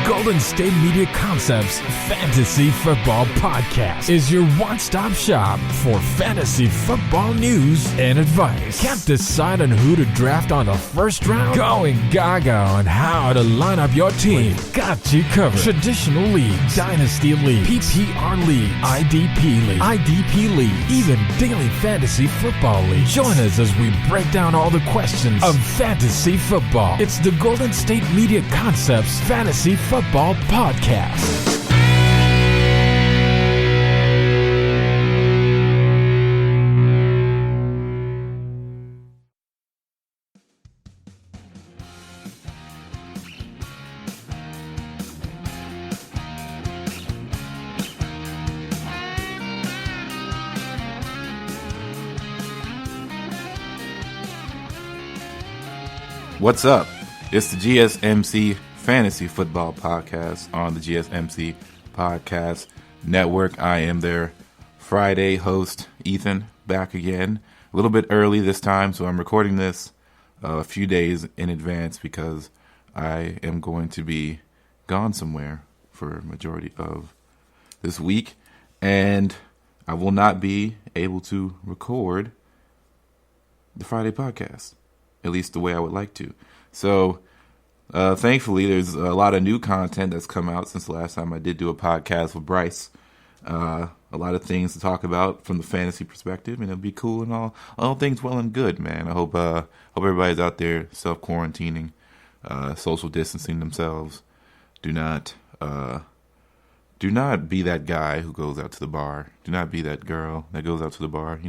Golden State Media Concepts Fantasy Football Podcast is your one-stop shop for fantasy football news and advice. Can't decide on who to draft on the first round? Going gaga on how to line up your team. Got you covered. Traditional leagues, Dynasty League, PPR League, IDP League, even Daily Fantasy Football League. Join us as we break down all the questions of fantasy football. It's the Golden State Media Concepts Fantasy Football Podcast. What's up? It's the GSMC Fantasy Football Podcast on the GSMC Podcast Network. I am their Friday host, Ethan, back again. A little bit early this time, so I'm recording this a few days in advance because I am going to be gone somewhere for a majority of this week, and I will not be able to record the Friday podcast, at least the way I would like to. So, thankfully, there's a lot of new content that's come out since the last time I did do a podcast with Bryce. A lot of things to talk about from the fantasy perspective, and it'll be cool and all things well and good, man. I hope everybody's out there self-quarantining, social distancing themselves. Do not be that guy who goes out to the bar. Do not be that girl that goes out to the bar.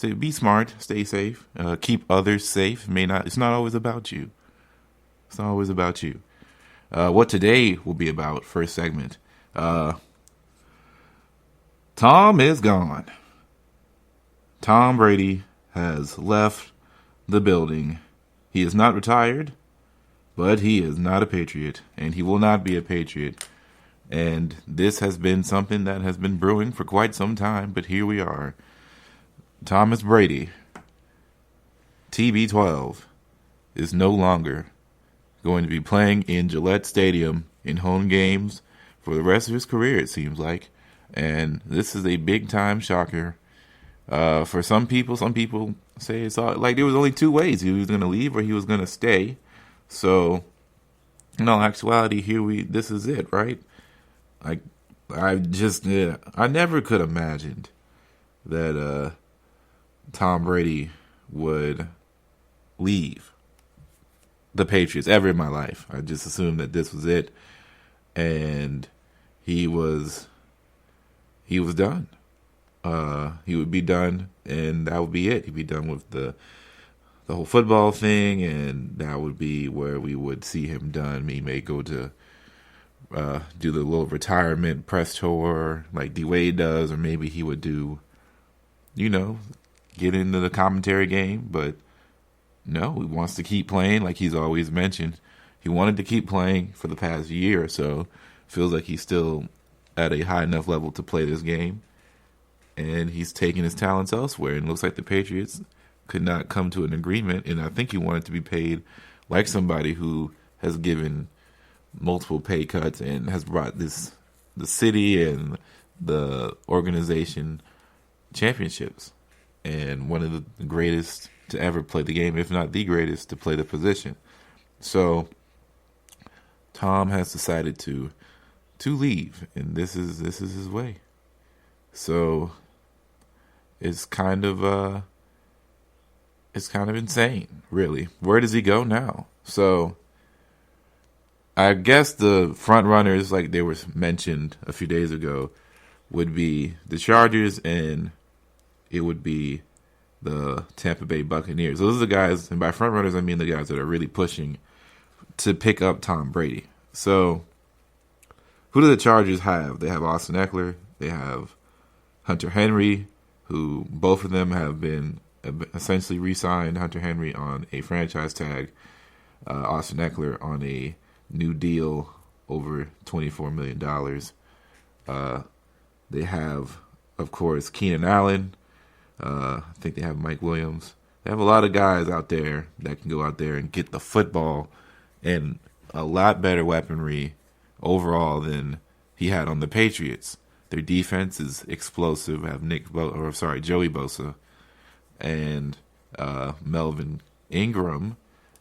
Be smart, stay safe, keep others safe. It's not always about you. It's not always about you. What today will be about, first segment. Tom is gone. Tom Brady has left the building. He is not retired, but he is not a Patriot, and he will not be a Patriot. And this has been something that has been brewing for quite some time, but here we are. Thomas Brady, TB12, is no longer going to be playing in Gillette Stadium in home games for the rest of his career, it seems like. And this is a big-time shocker. For some people say it's all, like there was only two ways. He was going to leave or he was going to stay. So, in all actuality, this is it, right? I never could have imagined that Tom Brady would leave the Patriots ever in my life. I just assumed that this was it, and he was done. He would be done, and that would be it. He'd be done with the whole football thing, and that would be where we would see him done. He may go to do the little retirement press tour like D-Wade does, or maybe he would do, get into the commentary game, but no, he wants to keep playing like he's always mentioned. He wanted to keep playing for the past year or so. Feels like he's still at a high enough level to play this game, and he's taking his talents elsewhere. And it looks like the Patriots could not come to an agreement, and I think he wanted to be paid like somebody who has given multiple pay cuts and has brought the city and the organization championships. And one of the greatest to ever play the game, if not the greatest to play the position. So Tom has decided to leave, and this is his way. So it's kind of insane, really. Where does he go now? So I guess the front runners, like they were mentioned a few days ago, would be the Chargers, and it would be the Tampa Bay Buccaneers. Those are the guys, and by front runners, I mean the guys that are really pushing to pick up Tom Brady. So, who do the Chargers have? They have Austin Eckler. They have Hunter Henry, who both of them have been essentially re-signed. Hunter Henry on a franchise tag, Austin Eckler on a new deal over $24 million. They have, of course, Keenan Allen. I think they have Mike Williams. They have a lot of guys out there that can go out there and get the football and a lot better weaponry overall than he had on the Patriots. Their defense is explosive. Have Joey Bosa and Melvin Ingram.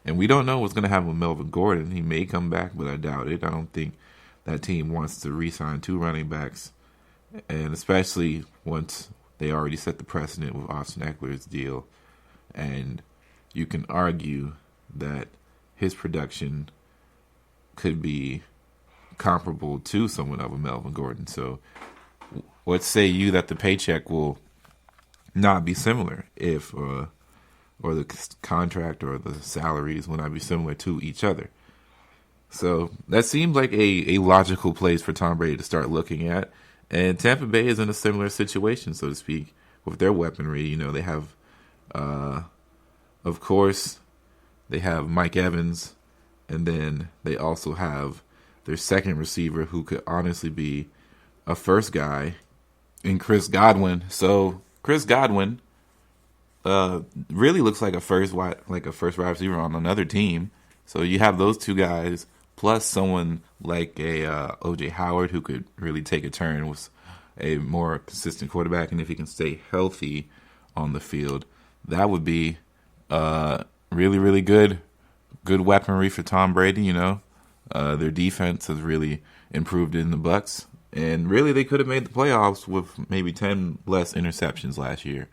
And we don't know what's going to happen with Melvin Gordon. He may come back, but I doubt it. I don't think that team wants to re-sign 2 running backs, and especially once they already set the precedent with Austin Eckler's deal. And you can argue that his production could be comparable to someone of a Melvin Gordon. So what say you that the paycheck will not be similar if or the contract or the salaries will not be similar to each other? So that seems like a logical place for Tom Brady to start looking at. And Tampa Bay is in a similar situation, so to speak, with their weaponry. You know, they have, of course, they have Mike Evans, and then they also have their second receiver who could honestly be a first guy in Chris Godwin. So Chris Godwin really looks like a first wide receiver on another team. So you have those 2 guys plus someone like a O.J. Howard who could really take a turn with a more consistent quarterback, and if he can stay healthy on the field, that would be really, really good weaponry for Tom Brady. You know, their defense has really improved in the Bucs, and really they could have made the playoffs with maybe 10 less interceptions last year,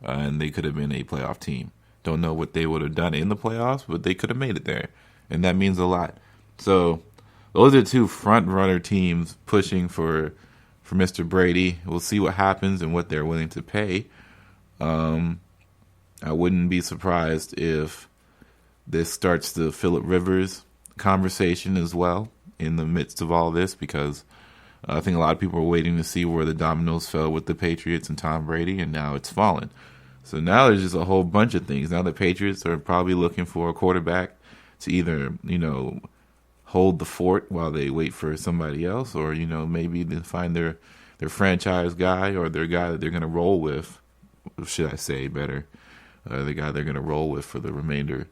and they could have been a playoff team. Don't know what they would have done in the playoffs, but they could have made it there, and that means a lot. So those are 2 front-runner teams pushing for Mr. Brady. We'll see what happens and what they're willing to pay. I wouldn't be surprised if this starts the Phillip Rivers conversation as well in the midst of all this, because I think a lot of people are waiting to see where the dominoes fell with the Patriots and Tom Brady, and now it's fallen. So now there's just a whole bunch of things. Now the Patriots are probably looking for a quarterback to either, hold the fort while they wait for somebody else, or, maybe they find their franchise guy or their guy that they're going to roll with, should I say better, the guy they're going to roll with for the remainder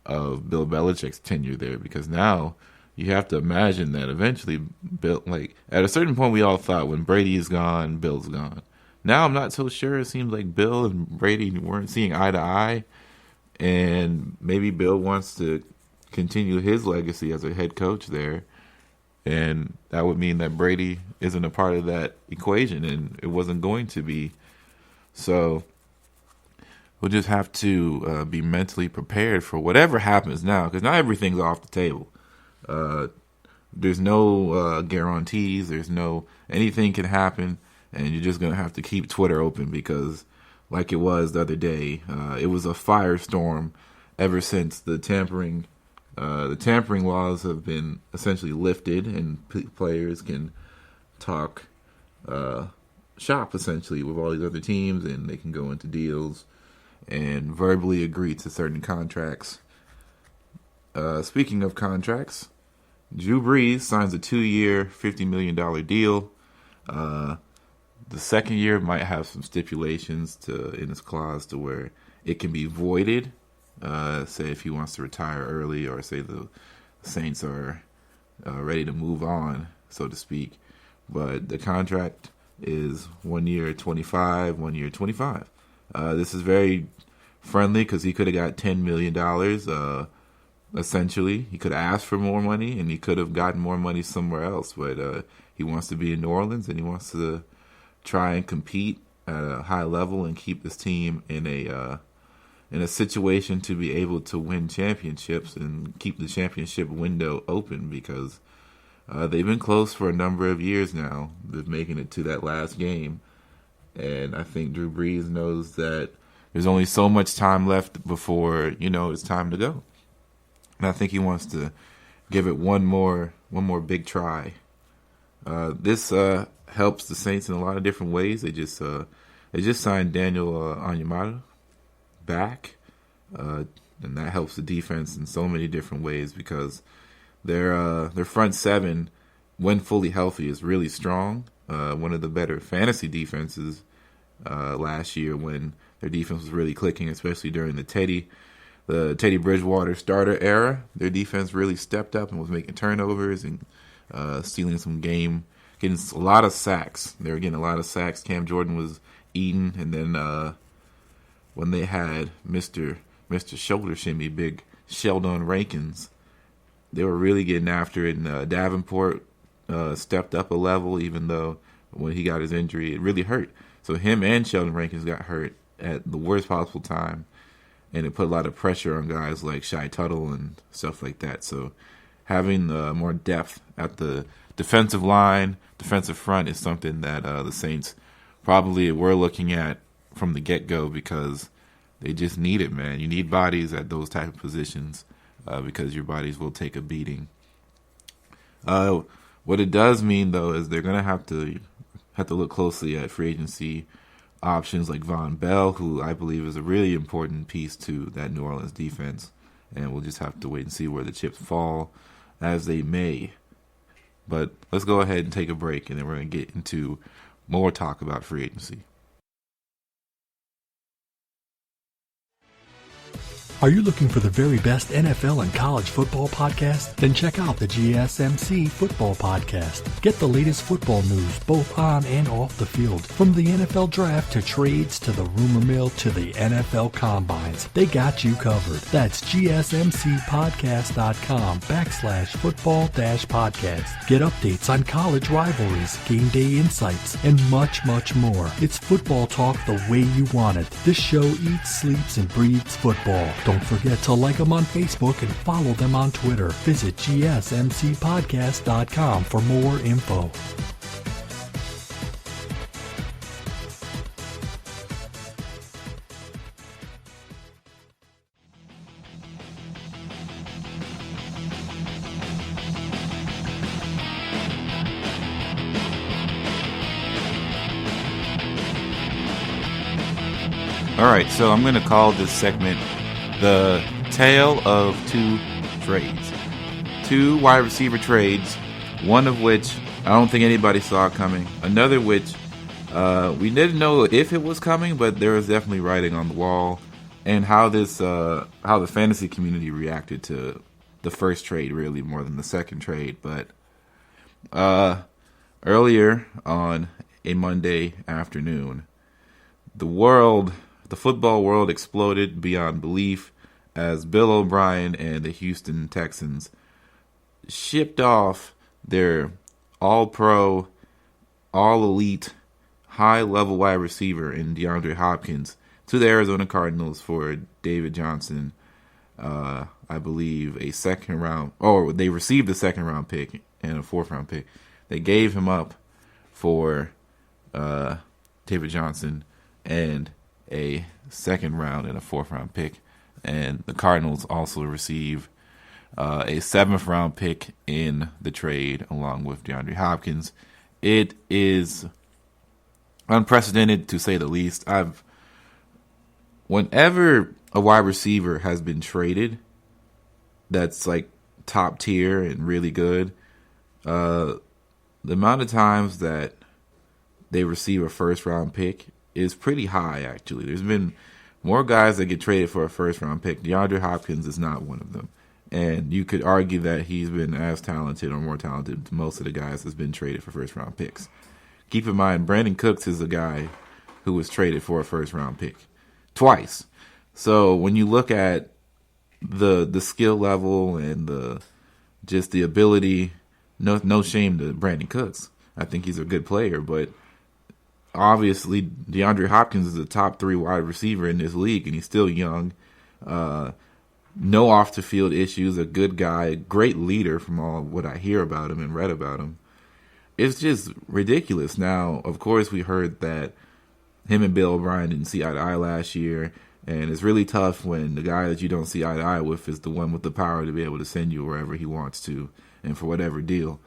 of Bill Belichick's tenure there. Because now you have to imagine that eventually Bill, at a certain point we all thought when Brady is gone, Bill's gone. Now I'm not so sure. It seems like Bill and Brady weren't seeing eye to eye, and maybe Bill wants to continue his legacy as a head coach there, and that would mean that Brady isn't a part of that equation, and it wasn't going to be. So we'll just have to be mentally prepared for whatever happens now, because not everything's off the table. There's no guarantees. There's no anything can happen, and you're just going to have to keep Twitter open, because like it was the other day, it was a firestorm ever since the tampering laws have been essentially lifted, and players can talk shop essentially with all these other teams, and they can go into deals and verbally agree to certain contracts. Speaking of contracts, Drew Brees signs a 2-year, $50 million deal. The second year might have some stipulations in its clause to where it can be voided. Say if he wants to retire early, or say the Saints are ready to move on, so to speak. But the contract is 1 year 25, 1 year 25. This is very friendly because he could have got $10 million. Essentially, he could have asked for more money, and he could have gotten more money somewhere else. But he wants to be in New Orleans, and he wants to try and compete at a high level and keep this team in a situation to be able to win championships and keep the championship window open, because they've been close for a number of years now with making it to that last game. And I think Drew Brees knows that there's only so much time left before, it's time to go. And I think he wants to give it one more big try. This helps the Saints in a lot of different ways. They just signed Daniel Onyemata back, and that helps the defense in so many different ways, because their front seven, when fully healthy, is really strong. One of the better fantasy defenses last year when their defense was really clicking, especially during the Teddy Bridgewater starter era. Their defense really stepped up and was making turnovers and stealing some game, getting a lot of sacks. They were getting a lot of sacks. Cam Jordan was eating, and then when they had Mr. Shoulder Shimmy, big Sheldon Rankins, they were really getting after it. And Davenport stepped up a level, even though when he got his injury, it really hurt. So him and Sheldon Rankins got hurt at the worst possible time, and it put a lot of pressure on guys like Shy Tuttle and stuff like that. So having more depth at the defensive line, defensive front is something that the Saints probably were looking at from the get-go, because they just need it, man. You need bodies at those type of positions because your bodies will take a beating. What it does mean, though, is they're going to have to look closely at free agency options like Von Bell, who I believe is a really important piece to that New Orleans defense. And we'll just have to wait and see where the chips fall, as they may. But let's go ahead and take a break, and then we're going to get into more talk about free agency. Are you looking for the very best NFL and college football podcast? Then check out the GSMC Football Podcast. Get the latest football news both on and off the field. From the NFL Draft to trades to the rumor mill to the NFL Combines, they got you covered. That's GSMCpodcast.com/football-podcast. Get updates on college rivalries, game day insights, and much, much more. It's football talk the way you want it. This show eats, sleeps, and breathes football. Don't forget to like them on Facebook and follow them on Twitter. Visit GSMCpodcast.com for more info. All right, so I'm going to call this segment the Tale of Two Trades. Two wide receiver trades, one of which I don't think anybody saw coming. Another which we didn't know if it was coming, but there was definitely writing on the wall. And how the fantasy community reacted to the first trade, really, more than the second trade. But earlier on a Monday afternoon, the football world exploded beyond belief as Bill O'Brien and the Houston Texans shipped off their all-pro, all-elite, high-level wide receiver in DeAndre Hopkins to the Arizona Cardinals for David Johnson, I believe they received a second-round pick and a fourth-round pick. They gave him up for David Johnson and a second round and a fourth round pick. And the Cardinals also receive a seventh round pick in the trade along with DeAndre Hopkins. It is unprecedented, to say the least. Whenever a wide receiver has been traded that's like top tier and really good, the amount of times that they receive a first round pick is pretty high, actually. There's been more guys that get traded for a first-round pick. DeAndre Hopkins is not one of them. And you could argue that he's been as talented or more talented than most of the guys that's been traded for first-round picks. Keep in mind, Brandon Cooks is a guy who was traded for a first-round pick twice. So when you look at the skill level and the ability, no shame to Brandon Cooks. I think he's a good player, but obviously, DeAndre Hopkins is a top 3 wide receiver in this league, and he's still young. No off-the-field issues, a good guy, great leader from all what I hear about him and read about him. It's just ridiculous. Now, of course, we heard that him and Bill O'Brien didn't see eye to eye last year, and it's really tough when the guy that you don't see eye to eye with is the one with the power to be able to send you wherever he wants to and for whatever deal.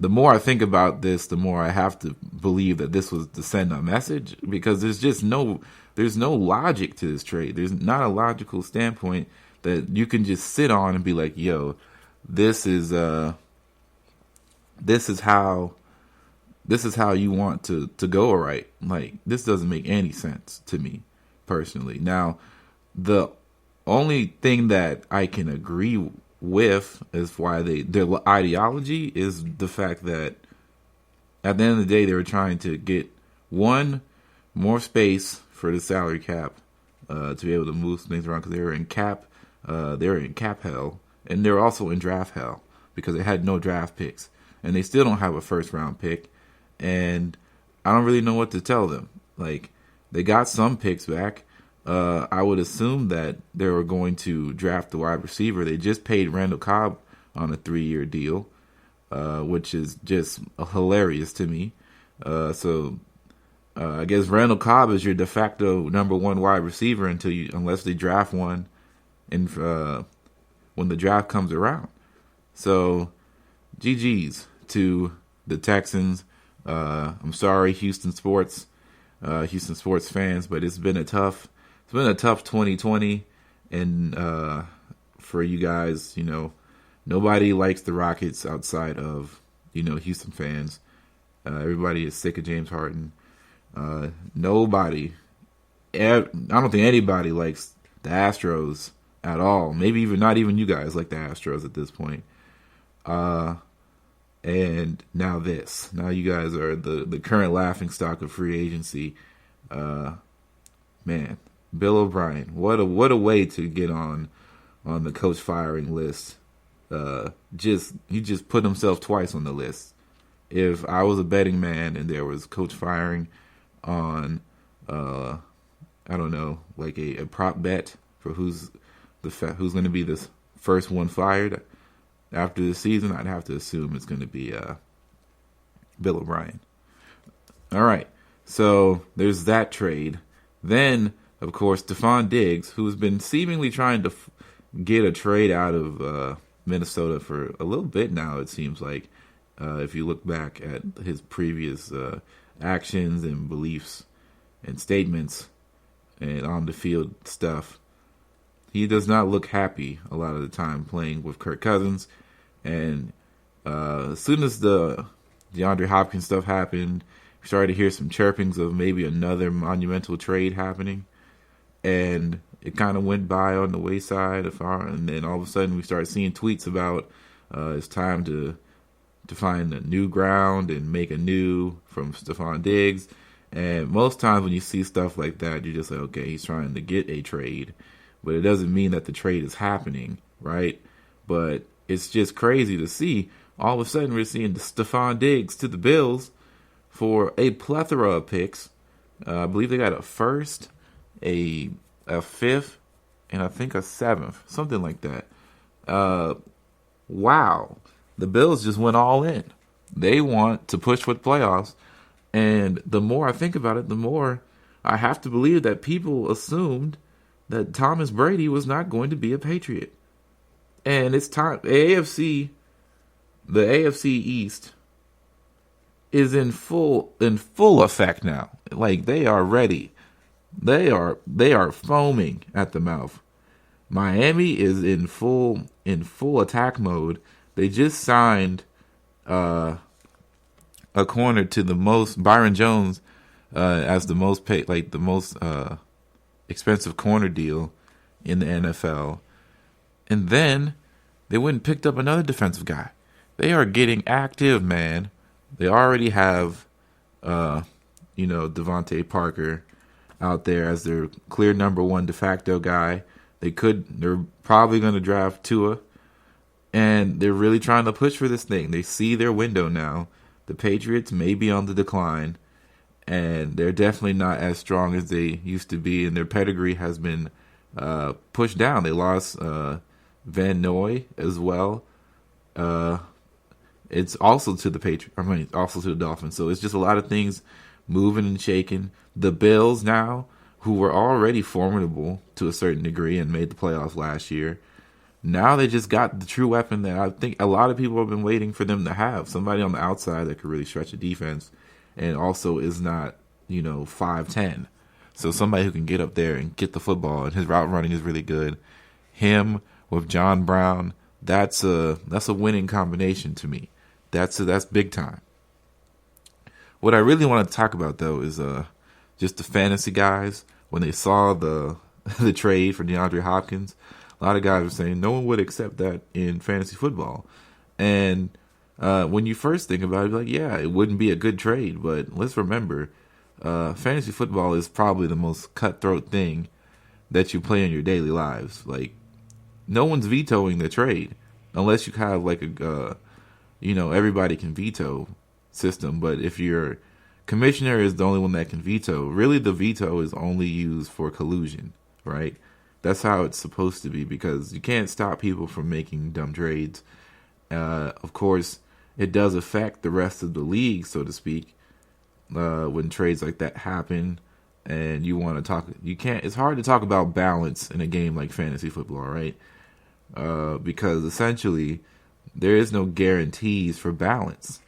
The more I think about this, the more I have to believe that this was to send a message, because there's no logic to this trade. There's not a logical standpoint that you can just sit on and be like, yo, this is how you want to go, right? Like, this doesn't make any sense to me personally. Now, the only thing that I can agree with is why their ideology is the fact that at the end of the day, they were trying to get more space for the salary cap to be able to move things around because they were in cap hell, and they were also in draft hell because they had no draft picks, and they still don't have a first round pick, and I don't really know what to tell them. Like, they got some picks back. I would assume that they were going to draft the wide receiver. They just paid Randall Cobb on a 3-year deal, which is just hilarious to me. So I guess Randall Cobb is your de facto number one wide receiver unless they draft one when the draft comes around. So GG's to the Texans. I'm sorry, Houston sports fans, but it's been a tough 2020, and for you guys, nobody likes the Rockets outside of Houston fans. Everybody is sick of James Harden. I don't think anybody likes the Astros at all. Maybe not even you guys like the Astros at this point. And now you guys are the current laughingstock of free agency. Man, Bill O'Brien, what a way to get on the coach firing list. He just put himself twice on the list. If I was a betting man and there was coach firing on, I don't know, like a prop bet for who's going to be the first one fired after the season, I'd have to assume it's going to be Bill O'Brien. All right, so there's that trade. Then, of course, Stephon Diggs, who's been seemingly trying to get a trade out of Minnesota for a little bit now, it seems like, if you look back at his previous actions and beliefs and statements and on-the-field stuff. He does not look happy a lot of the time playing with Kirk Cousins. And as soon as the DeAndre Hopkins stuff happened, we started to hear some chirpings of maybe another monumental trade happening. And it kind of went by on the wayside. And then all of a sudden we started seeing tweets about it's time to find a new ground and make anew from Stephon Diggs. And most times when you see stuff like that, you're just like, okay, he's trying to get a trade. But it doesn't mean that the trade is happening, right? But it's just crazy to see. All of a sudden, we're seeing Stephon Diggs to the Bills for a plethora of picks. I believe they got a first, a fifth, and I think a seventh, something like that. Wow. The Bills just went all in. They want to push for the playoffs. And the more I think about it, the more I have to believe that people assumed that Thomas Brady was not going to be a Patriot. And it's time. The AFC East is in full effect now. Like, they are ready. They are foaming at the mouth. Miami is in full attack mode. They just signed a corner to the most, Byron Jones, as the most paid, like the most expensive corner deal in the NFL. And then they went and picked up another defensive guy. They are getting active, man. They already have, Devontae Parker out there as their clear number one de facto guy. They're probably going to draft Tua. And they're really trying to push for this thing. They see their window now. The Patriots may be on the decline, and they're definitely not as strong as they used to be, and their pedigree has been pushed down. They lost Van Noy as well. It's also to the Patriots. Also to the Dolphins. So it's just a lot of things moving and shaking. The Bills now, who were already formidable to a certain degree and made the playoffs last year, now they just got the true weapon that I think a lot of people have been waiting for them to have. Somebody on the outside that could really stretch a defense and also is not, 5'10". So somebody who can get up there and get the football, and his route running is really good. Him with John Brown, that's a winning combination to me. That's big time. What I really want to talk about, though, is just the fantasy guys. When they saw the trade for DeAndre Hopkins, A lot of guys are saying no one would accept that in fantasy football. And when you first think about it, like, yeah, it wouldn't be a good trade. But let's remember, fantasy football is probably the most cutthroat thing that you play in your daily lives. Like, no one's vetoing the trade unless you have like a, everybody can veto system. But if your commissioner is the only one that can veto, really the veto is only used for collusion, right? That's how it's supposed to be, because you can't stop people from making dumb trades. Of course, it does affect the rest of the league, so to speak, when trades like that happen. And you want to talk, it's hard to talk about balance in a game like fantasy football, right? Because essentially there is no guarantees for balance.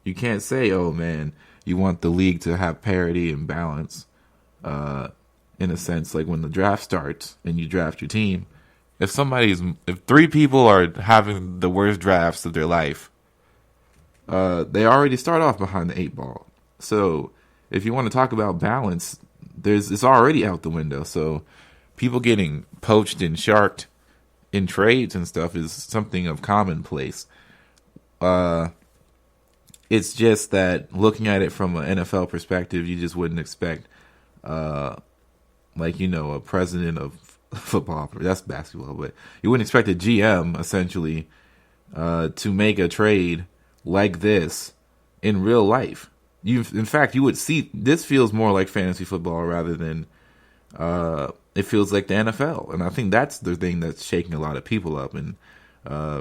You can't say, oh man, you want the league to have parity and balance. In a sense, like when the draft starts and you draft your team, if 3 people are having the worst drafts of their life, they already start off behind the 8 ball. So if you want to talk about balance, it's already out the window. So people getting poached and sharked in trades and stuff is something of commonplace. It's just that looking at it from an NFL perspective, you just wouldn't expect, a president of football, that's basketball, but you wouldn't expect a GM essentially to make a trade like this in real life. In fact, you would see this feels more like fantasy football rather than it feels like the NFL, and I think that's the thing that's shaking a lot of people up and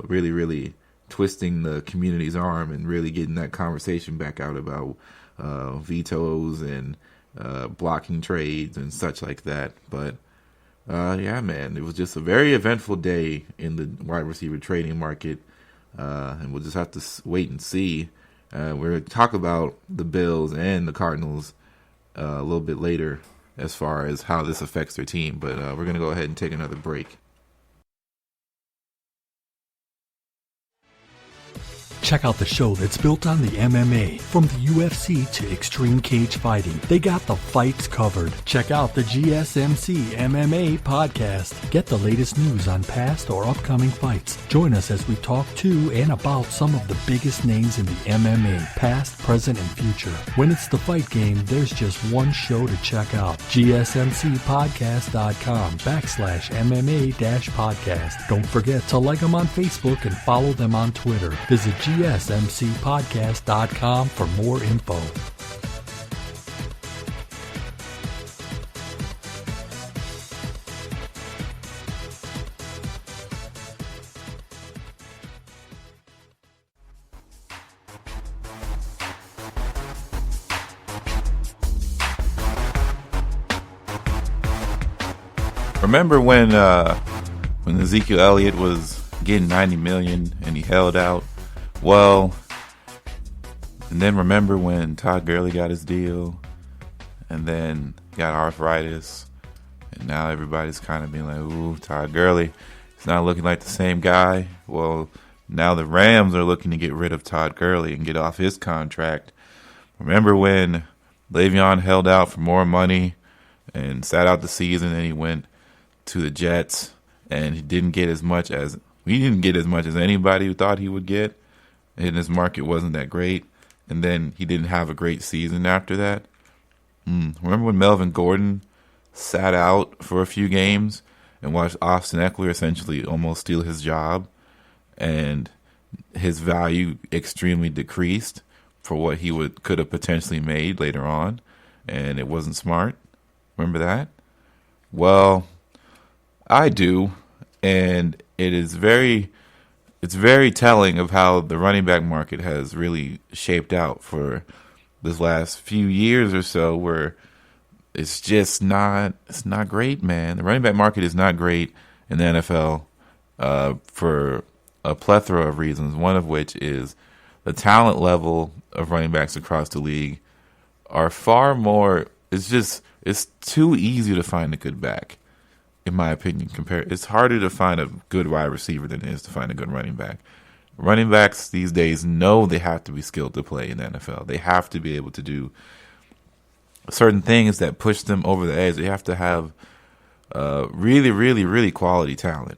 really, really twisting the community's arm and really getting that conversation back out about vetoes and blocking trades and such like that. But yeah, man, it was just a very eventful day in the wide receiver trading market, and we'll just have to wait and see. We're going to talk about the Bills and the Cardinals a little bit later as far as how this affects their team, but we're going to go ahead and take another break. Check out the show that's built on the MMA. From the UFC to extreme cage fighting, they got the fights covered. Check out the GSMC MMA podcast. Get the latest news on past or upcoming fights. Join us as we talk to and about some of the biggest names in the MMA, past, present, and future. When it's the fight game, there's just one show to check out. GSMCpodcast.com/MMA-podcast. Don't forget to like them on Facebook and follow them on Twitter. Visit GSMCpodcast.com for more info. Remember when Ezekiel Elliott was getting $90 million and he held out? Well, and then remember when Todd Gurley got his deal and then got arthritis, and now everybody's kind of being like, ooh, Todd Gurley, he's not looking like the same guy. Well, now the Rams are looking to get rid of Todd Gurley and get off his contract. Remember when Le'Veon held out for more money and sat out the season, and he went to the Jets and he didn't get as much as anybody who thought he would get, and his market wasn't that great, and then he didn't have a great season after that. Remember when Melvin Gordon sat out for a few games and watched Austin Eckler essentially almost steal his job, and his value extremely decreased for what he could have potentially made later on, and it wasn't smart? Remember that? Well, I do, and it's very telling of how the running back market has really shaped out for this last few years or so, where it's not great, man. The running back market is not great in the NFL for a plethora of reasons, one of which is the talent level of running backs across the league are far more. It's too easy to find a good back, in my opinion. It's harder to find a good wide receiver than it is to find a good running back. Running backs these days know they have to be skilled to play in the NFL. They have to be able to do certain things that push them over the edge. They have to have really, really, really quality talent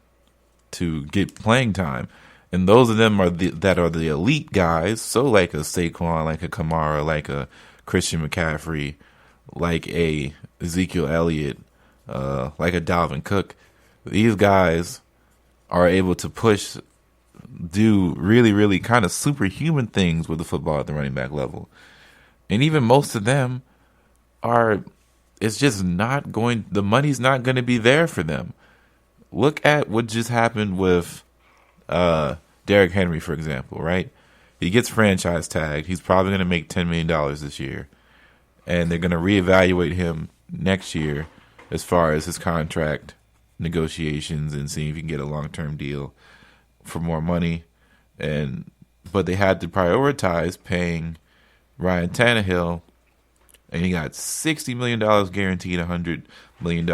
to get playing time. And those of them are the elite guys. So like a Saquon, like a Kamara, like a Christian McCaffrey, like a Ezekiel Elliott, like a Dalvin Cook. These guys are able to do really, really kind of superhuman things with the football at the running back level. And even most of them it's just not going, the money's not going to be there for them. Look at what just happened with Derrick Henry, for example, right? He gets franchise tagged. He's probably going to make $10 million this year. And they're going to reevaluate him next year as far as his contract negotiations and seeing if he can get a long-term deal for more money. But they had to prioritize paying Ryan Tannehill, and he got $60 million guaranteed, $100 million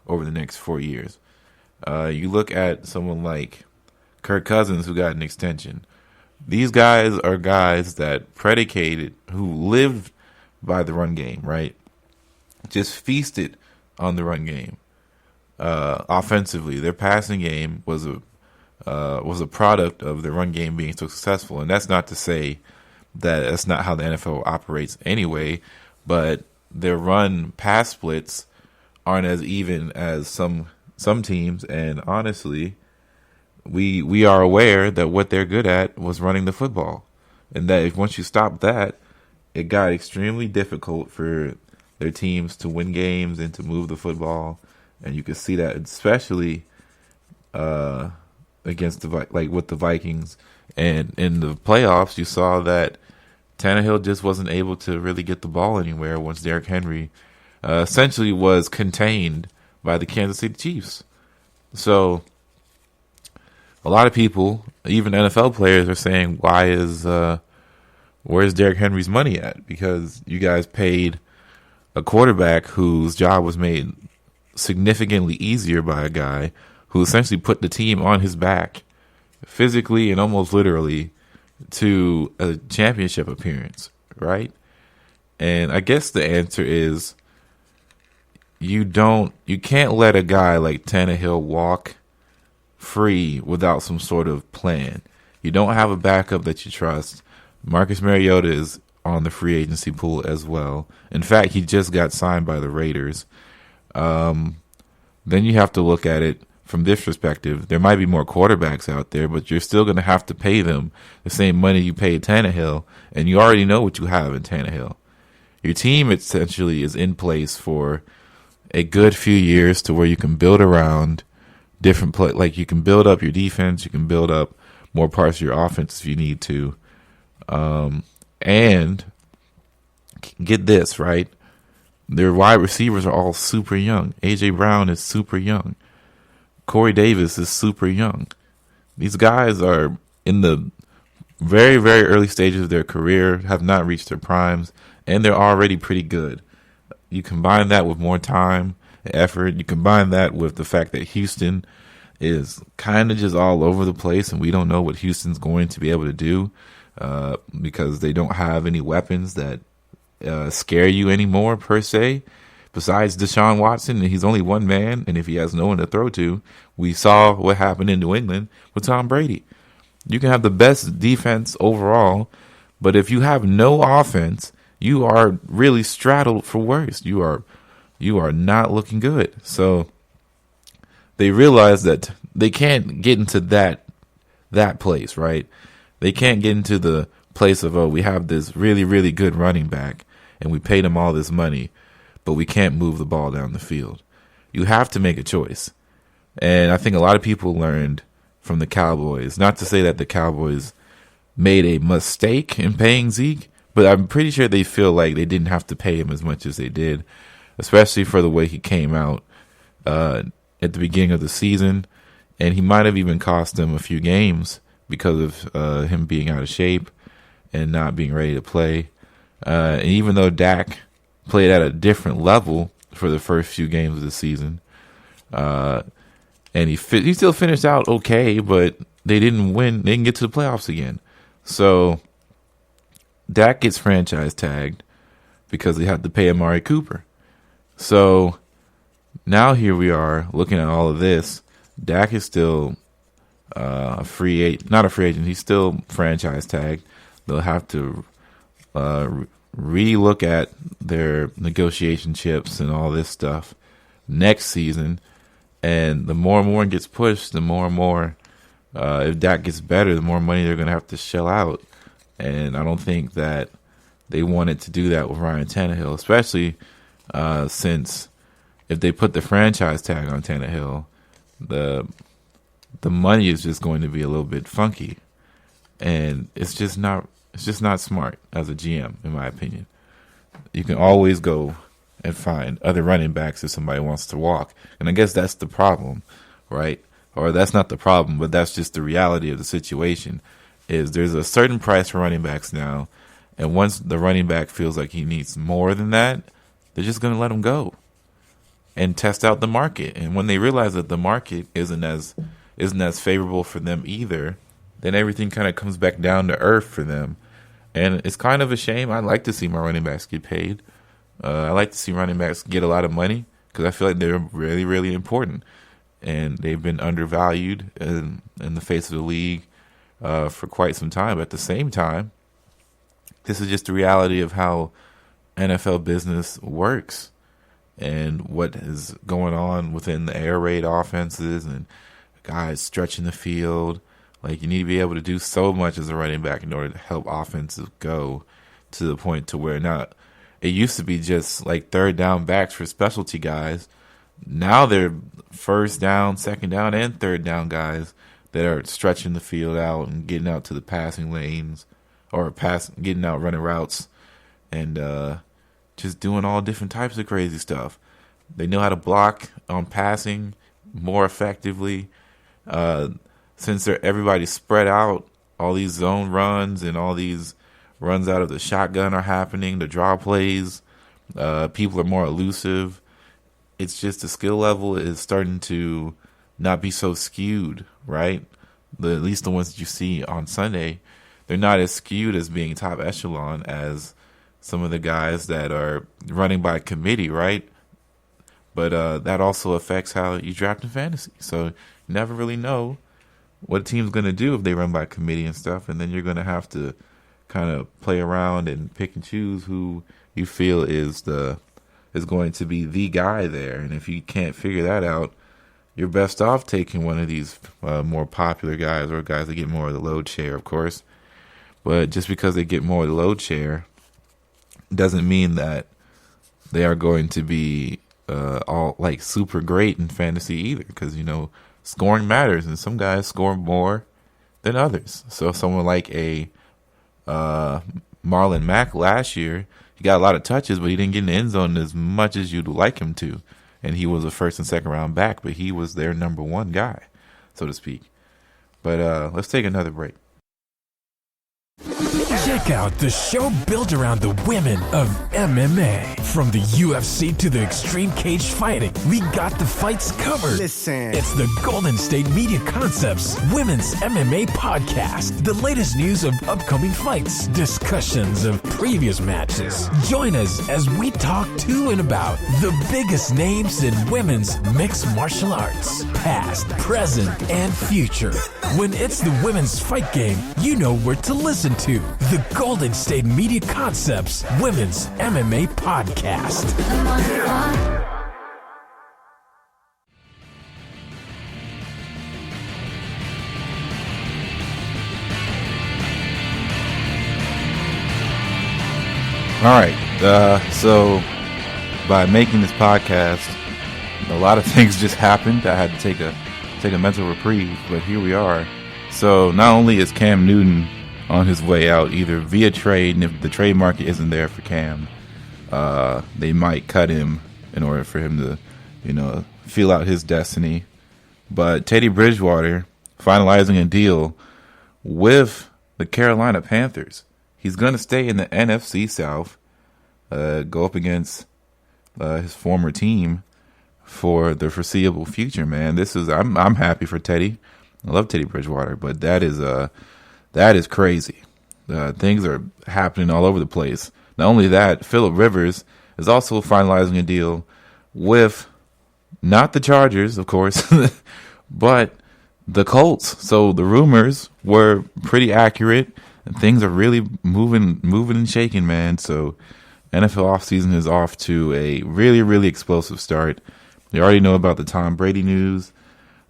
over the next 4 years. You look at someone like Kirk Cousins, who got an extension. These guys are guys that who lived by the run game, right? Just feasted on the run game. Offensively, their passing game was a product of the run game being so successful. And that's not to say that that's not how the NFL operates anyway, but their run pass splits aren't as even as some teams. And honestly, we are aware that what they're good at was running the football, and that once you stop that, it got extremely difficult for their teams to win games and to move the football. And you can see that especially against with the Vikings, and in the playoffs, you saw that Tannehill just wasn't able to really get the ball anywhere once Derrick Henry essentially was contained by the Kansas City Chiefs. So a lot of people, even NFL players, are saying, where's Derrick Henry's money at? Because you guys paid a quarterback whose job was made significantly easier by a guy who essentially put the team on his back, physically and almost literally, to a championship appearance, right? And I guess the answer is you can't let a guy like Tannehill walk free without some sort of plan. You don't have a backup that you trust. Marcus Mariota is on the free agency pool as well. In fact, he just got signed by the Raiders. Then you have to look at it from this perspective. There might be more quarterbacks out there, but you're still going to have to pay them the same money you paid Tannehill, and you already know what you have in Tannehill. Your team essentially is in place for a good few years to where you can build around different like you can build up your defense, you can build up more parts of your offense if you need to. And get this, right? Their wide receivers are all super young. A.J. Brown is super young. Corey Davis is super young. These guys are in the very, very early stages of their career, have not reached their primes, and they're already pretty good. You combine that with more time and effort. You combine that with the fact that Houston is kind of just all over the place, and we don't know what Houston's going to be able to do because they don't have any weapons that scare you anymore, per se. Besides Deshaun Watson, and he's only one man, and if he has no one to throw to, we saw what happened in New England with Tom Brady. You can have the best defense overall, but if you have no offense, you are really straddled for worse. You are not looking good. So they realize that they can't get into that place, right? They can't get into the place of, we have this really, really good running back, and we paid him all this money, but we can't move the ball down the field. You have to make a choice. And I think a lot of people learned from the Cowboys, not to say that the Cowboys made a mistake in paying Zeke, but I'm pretty sure they feel like they didn't have to pay him as much as they did, especially for the way he came out at the beginning of the season. And he might have even cost them a few games because of him being out of shape and not being ready to play. And even though Dak played at a different level for the first few games of the season, and he still finished out okay, but they didn't win. They didn't get to the playoffs again. So Dak gets franchise tagged because they had to pay Amari Cooper. So now here we are looking at all of this. Dak is still a free agent, not a free agent. He's still franchise tagged. They'll have to re-look at their negotiation chips and all this stuff next season. And the more and more it gets pushed, the more and more, if Dak gets better, the more money they're going to have to shell out. And I don't think that they wanted to do that with Ryan Tannehill, especially since if they put the franchise tag on Tannehill, the money is just going to be a little bit funky, and it's just not smart as a GM, in my opinion. You can always go and find other running backs if somebody wants to walk, and I guess that's the problem, right? Or that's not the problem, but that's just the reality of the situation. Is there's a certain price for running backs now, and once the running back feels like he needs more than that, they're just going to let him go and test out the market. And when they realize that the market isn't as favorable for them either, then everything kind of comes back down to earth for them. And it's kind of a shame. I like to see my running backs get paid. I like to see running backs get a lot of money because I feel like they're really, really important. And they've been undervalued in the face of the league for quite some time. But at the same time, this is just the reality of how NFL business works and what is going on within the air raid offenses and guys stretching the field. Like, you need to be able to do so much as a running back in order to help offenses go to the point to where now it used to be just like third down backs for specialty guys. Now they're first down, second down, and third down guys that are stretching the field out and getting out to the passing lanes or getting out running routes and just doing all different types of crazy stuff. They know how to block on passing more effectively. Since everybody's spread out, all these zone runs and all these runs out of the shotgun are happening, the draw plays, people are more elusive. It's just the skill level is starting to not be so skewed, right? At least the ones that you see on Sunday, they're not as skewed as being top echelon as some of the guys that are running by committee, right? But that also affects how you draft in fantasy. So you never really know what a team's going to do if they run by committee and stuff, and then you're going to have to kind of play around and pick and choose who you feel is going to be the guy there. And if you can't figure that out, you're best off taking one of these more popular guys or guys that get more of the load share, of course. But just because they get more of the load share doesn't mean that they are going to be all like super great in fantasy either, because scoring matters, and some guys score more than others. So someone like a Marlon Mack last year, he got a lot of touches, but he didn't get in the end zone as much as you'd like him to, and he was a first and second round back, but he was their number one guy, so to speak. But let's take another break. Check out the show built around the women of MMA. From the UFC to the extreme cage fighting, we got the fights covered. Listen. It's the Golden State Media Concepts Women's MMA Podcast. The latest news of upcoming fights, discussions of previous matches. Join us as we talk to and about the biggest names in women's mixed martial arts, past, present, and future. When it's the women's fight game, you know where to listen to. The Golden State Media Concepts Women's MMA Podcast. All right. So by making this podcast, a lot of things just happened. I had to take a mental reprieve, but here we are. So not only is Cam Newton on his way out, either via trade, and if the trade market isn't there for Cam, they might cut him in order for him to, feel out his destiny. But Teddy Bridgewater finalizing a deal with the Carolina Panthers. He's going to stay in the NFC South, go up against his former team for the foreseeable future. Man, I'm happy for Teddy. I love Teddy Bridgewater, but that is crazy. Things are happening all over the place. Not only that, Phillip Rivers is also finalizing a deal with Not the Chargers, of course, but the Colts. So the rumors were pretty accurate, and things are really moving and shaking, man. So NFL offseason is off to a really, really explosive start. You already know about the Tom Brady news.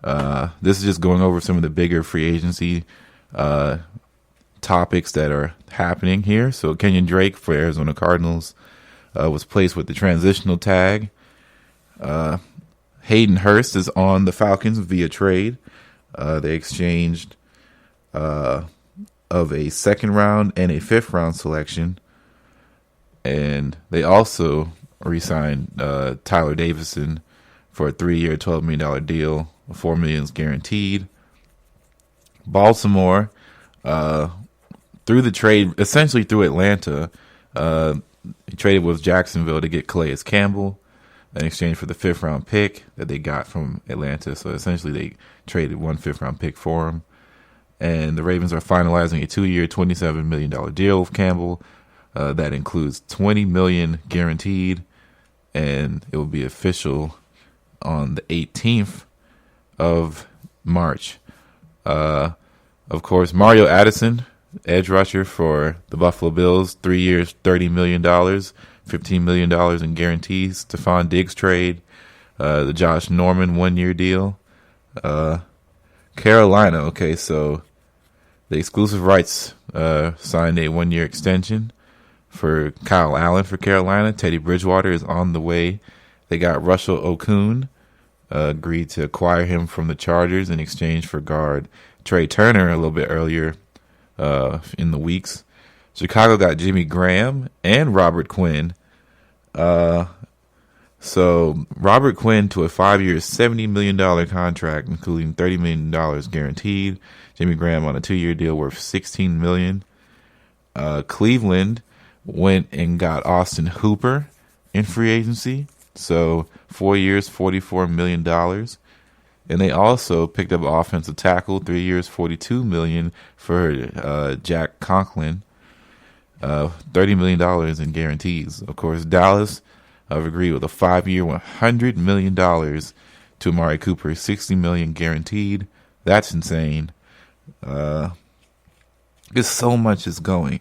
This is just going over some of the bigger free agency topics that are happening here. So Kenyon Drake for Arizona Cardinals was placed with the transitional tag. Hayden Hurst is on the Falcons via trade. They exchanged of a second round and a fifth round selection. And they also re-signed Tyler Davison for a 3-year, $12 million deal. $4 million is guaranteed. Baltimore, through the trade, essentially through Atlanta, he traded with Jacksonville to get Calais Campbell in exchange for the 5th round pick that they got from Atlanta. So essentially they traded 1 5th round pick for him. And the Ravens are finalizing a 2-year, $27 million deal with Campbell. That includes $20 million guaranteed, and it will be official on the 18th of March. Of course, Mario Addison, edge rusher for the Buffalo Bills, 3 years, $30 million, $15 million in guarantees. Stephon Diggs trade, the Josh Norman 1-year deal. Carolina, okay, so the exclusive rights signed a 1-year extension for Kyle Allen for Carolina. Teddy Bridgewater is on the way. They got Russell Okung, agreed to acquire him from the Chargers in exchange for guard Trey Turner a little bit earlier in the weeks. Chicago got Jimmy Graham and Robert Quinn. So Robert Quinn to a 5-year, $70 million contract, including $30 million guaranteed. Jimmy Graham on a 2-year deal worth $16 million. Cleveland went and got Austin Hooper in free agency. So 4 years, $44 million. And they also picked up offensive tackle, 3 years, $42 million for Jack Conklin. $30 million in guarantees. Of course, Dallas have agreed with a 5-year, $100 million to Amari Cooper, $60 million guaranteed. That's insane. Just so much is going.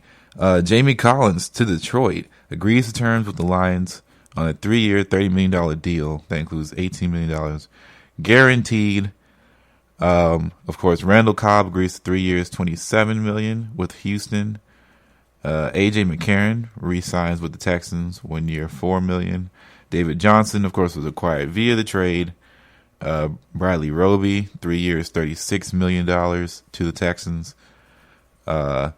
Jamie Collins to Detroit agrees to terms with the Lions on a 3-year, $30 million deal that includes $18 million guaranteed. Of course, Randall Cobb agrees to 3 years, $27 million with Houston. AJ McCarron re-signs with the Texans, 1 year, $4 million. David Johnson, of course, was acquired via the trade. Bradley Roby, 3 years, $36 million to the Texans. The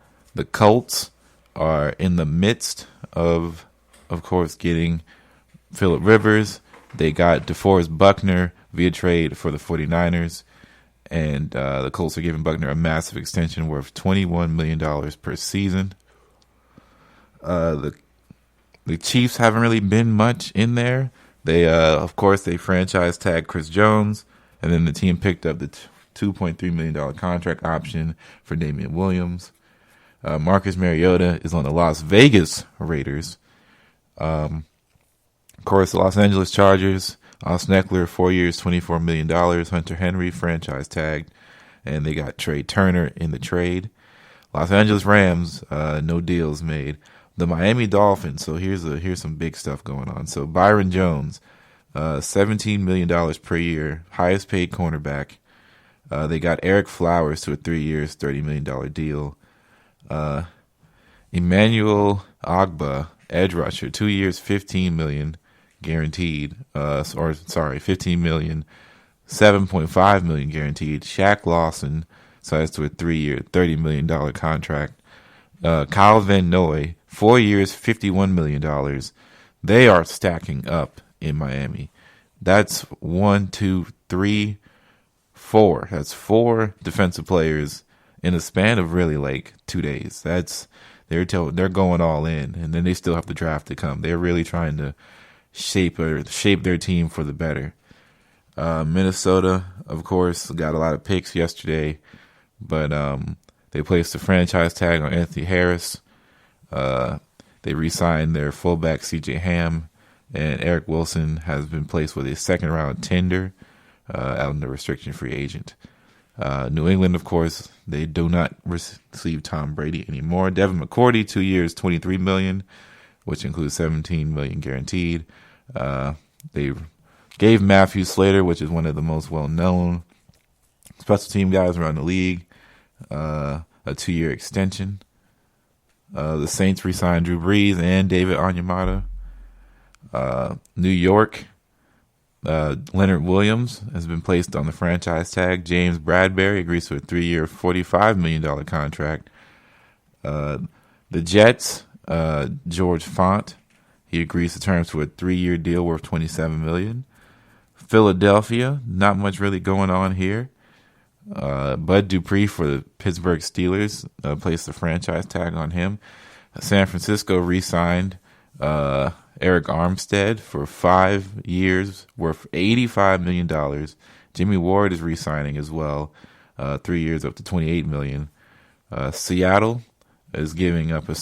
Colts are in the midst of course, getting Phillip Rivers. They got DeForest Buckner via trade for the 49ers. And the Colts are giving Buckner a massive extension worth $21 million per season. The Chiefs haven't really been much in there. They, of course, they franchise tagged Chris Jones, and then the team picked up the $2.3 million contract option for Damian Williams. Marcus Mariota is on the Las Vegas Raiders. Of course, the Los Angeles Chargers, Austin Eckler, 4 years, $24 million. Hunter Henry, franchise tagged, and they got Trey Turner in the trade. Los Angeles Rams, no deals made. The Miami Dolphins, so here's some big stuff going on. So Byron Jones, $17 million per year, highest paid cornerback. They got Eric Flowers to a 3 years, $30 million deal. Emmanuel Ogbah, edge rusher, 2 years, $15 million guaranteed. $15 million, $7.5 million guaranteed. Shaq Lawson signs to a 3-year, $30 million contract. Kyle Van Noy, 4 years, $51 million. They are stacking up in Miami. That's 1, 2, 3, 4. That's 4 defensive players in a span of really like 2 days. They're going all in, and then they still have the draft to come. They're really trying to shape their team for the better. Minnesota, of course, got a lot of picks yesterday, but they placed a franchise tag on Anthony Harris. They re-signed their fullback C.J. Ham and Eric Wilson has been placed with a second-round tender out in the restriction free agent. New England, of course, they do not receive Tom Brady anymore. Devin McCourty, 2 years, $23 million, which includes $17 million guaranteed. They gave Matthew Slater, which is one of the most well-known special team guys around the league, a 2-year extension. The Saints re-signed Drew Brees and David Onyemata. New York, Leonard Williams has been placed on the franchise tag. James Bradbury agrees to a 3-year, $45 million contract. The Jets, George Font, he agrees to terms to a 3-year deal worth $27 million. Philadelphia, not much really going on here. Bud Dupree for the Pittsburgh Steelers placed the franchise tag on him. San Francisco re-signed Eric Armstead for 5 years, worth $85 million. Jimmy Ward is re-signing as well, 3 years up to $28 million. Seattle is giving a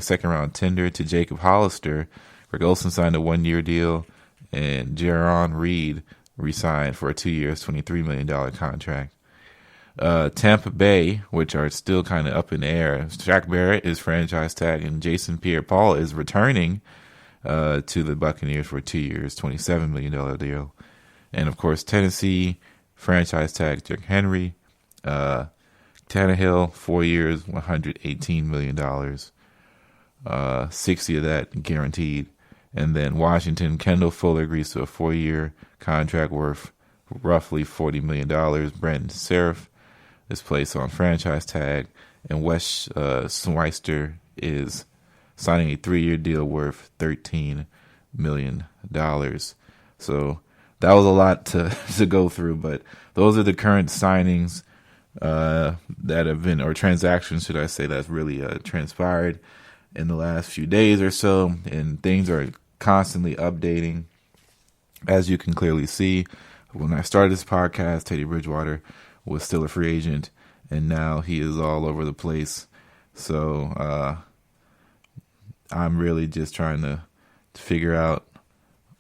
second-round tender to Jacob Hollister. Rick Olsen signed a 1-year deal, and Jaron Reed re-signed for a 2 years, $23 million contract. Tampa Bay, which are still kind of up in the air. Shaq Barrett is franchise tag, and Jason Pierre-Paul is returning to the Buccaneers for 2 years, $27 million deal. And, of course, Tennessee, franchise tag Derrick Henry. Tannehill, 4 years, $118 million. 60 of that guaranteed. And then Washington, Kendall Fuller agrees to a 4-year contract worth roughly $40 million. Brandon Serif is placed on franchise tag. And Wes Schweitzer is signing a 3-year deal worth $13 million. So that was a lot to go through, but those are the current signings that have been, or transactions, should I say, that's really transpired in the last few days or so, and things are constantly updating. As you can clearly see, when I started this podcast, Teddy Bridgewater was still a free agent, and now he is all over the place. So I'm really just trying to figure out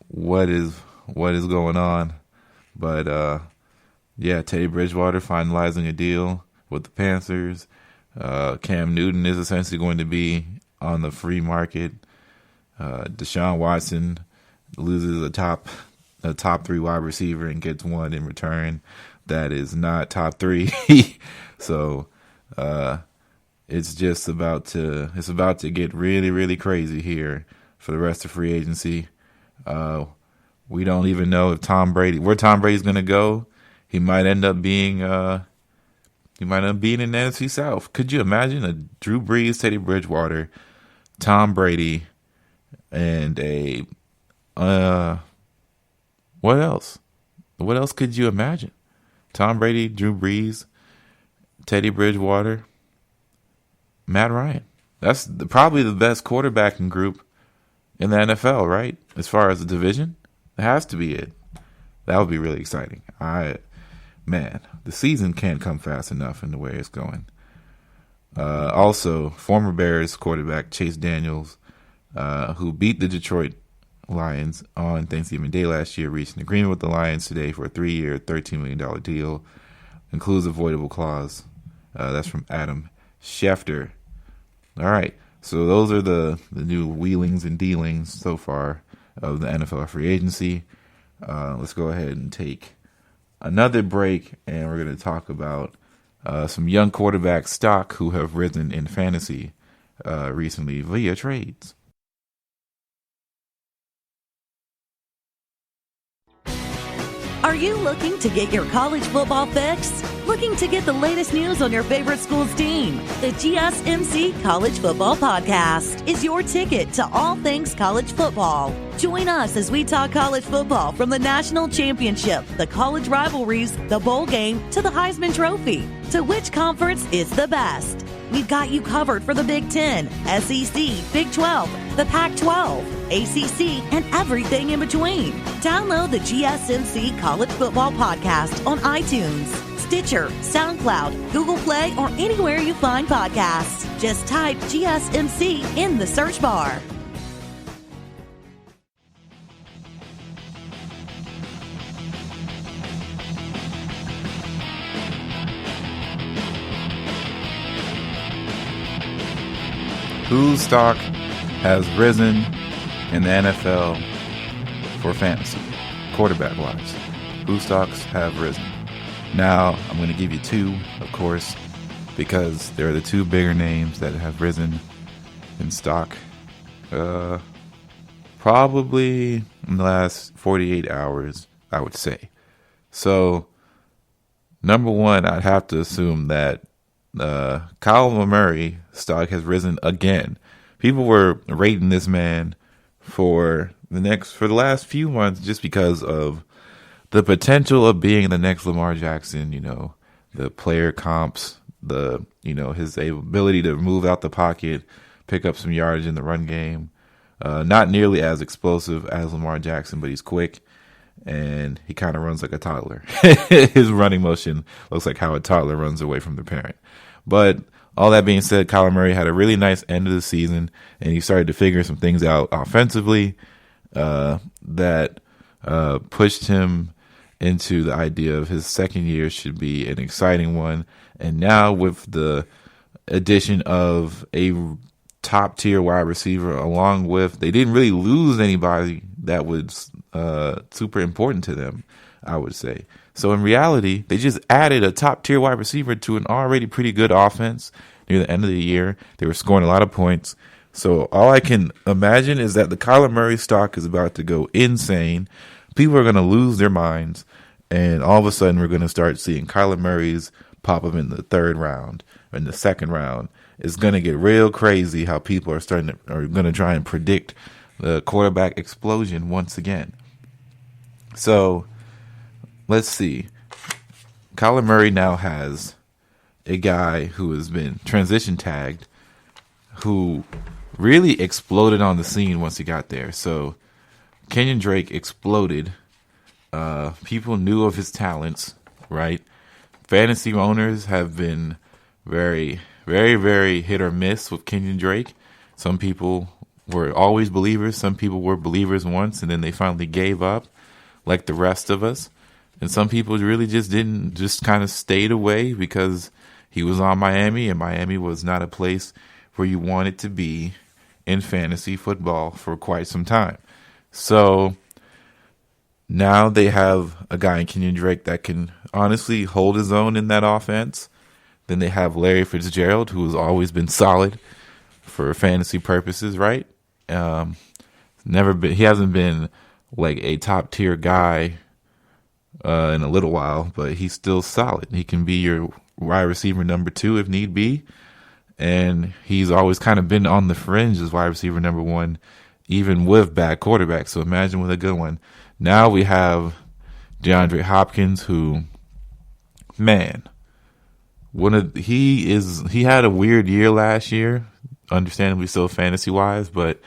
what is going on. But yeah, Teddy Bridgewater finalizing a deal with the Panthers. Cam Newton is essentially going to be on the free market. Deshaun Watson loses a top 3 wide receiver and gets one in return that is not top 3. So it's just about to get really, really crazy here for the rest of free agency. We don't even know if where Tom Brady's going to go. He might end up being in the NFC South. Could you imagine a Drew Brees, Teddy Bridgewater, Tom Brady, and a what else? What else could you imagine? Tom Brady, Drew Brees, Teddy Bridgewater, Matt Ryan. That's probably the best quarterbacking group in the NFL, right? As far as the division, it has to be it. That would be really exciting. Man, the season can't come fast enough in the way it's going. Also, former Bears quarterback Chase Daniels, who beat the Detroit Lions on Thanksgiving Day last year, reached an agreement with the Lions today for a 3-year, $13 million deal. Includes a voidable clause. That's from Adam Schefter. All right, so those are the new wheelings and dealings so far of the NFL free agency. Let's go ahead and take another break, and we're going to talk about some young quarterback stock who have risen in fantasy recently via trades. Are you looking to get your college football fix? Looking to get the latest news on your favorite school's team? The GSMC College Football Podcast is your ticket to all things college football. Join us as we talk college football from the national championship, the college rivalries, the bowl game, to the Heisman Trophy. To which conference is the best? We've got you covered for the Big Ten, SEC, Big 12, the Pac-12, ACC, and everything in between. Download the GSMC College Football Podcast on iTunes, Stitcher, SoundCloud, Google Play, or anywhere you find podcasts. Just type GSMC in the search bar. whose stock has risen in the NFL for fantasy, quarterback-wise? Whose stocks have risen? Now, I'm going to give you two, of course, because they're the two bigger names that have risen in stock probably in the last 48 hours, I would say. So, number one, I'd have to assume that Kyler Murray stock has risen again. People were rating this man for the last few months just because of the potential of being the next Lamar Jackson, the player comps, his ability to move out the pocket, pick up some yardage in the run game. Not nearly as explosive as Lamar Jackson, but he's quick, and he kind of runs like a toddler. His running motion looks like how a toddler runs away from their parent. But all that being said, Kyler Murray had a really nice end of the season, and he started to figure some things out offensively that pushed him into the idea of his second year should be an exciting one. And now with the addition of a top tier wide receiver, along with, they didn't really lose anybody that was super important to them, I would say. So in reality, they just added a top tier wide receiver to an already pretty good offense near the end of the year. They were scoring a lot of points. So all I can imagine is that the Kyler Murray stock is about to go insane. People are going to lose their minds, and all of a sudden we're going to start seeing Kyler Murray's pop up in the third round, in the second round. It's going to get real crazy how people are going to try and predict the quarterback explosion once again. So let's see. Kyler Murray now has a guy who has been transition tagged, who really exploded on the scene once he got there. So Kenyon Drake exploded. People knew of his talents, right? Fantasy owners have been very, very, very hit or miss with Kenyon Drake. Some people were always believers. Some people were believers once, and then they finally gave up, like the rest of us. And some people really just kind of stayed away because he was on Miami, and Miami was not a place where you wanted to be in fantasy football for quite some time. So now they have a guy in Kenyon Drake that can honestly hold his own in that offense. Then they have Larry Fitzgerald, who has always been solid for fantasy purposes, right? He hasn't been like a top tier guy in a little while, but he's still solid. He can be your wide receiver number 2 if need be. And he's always kind of been on the fringe as wide receiver number 1, even with bad quarterbacks. So imagine with a good one. Now we have DeAndre Hopkins, who, man, he had a weird year last year, understandably so fantasy wise, but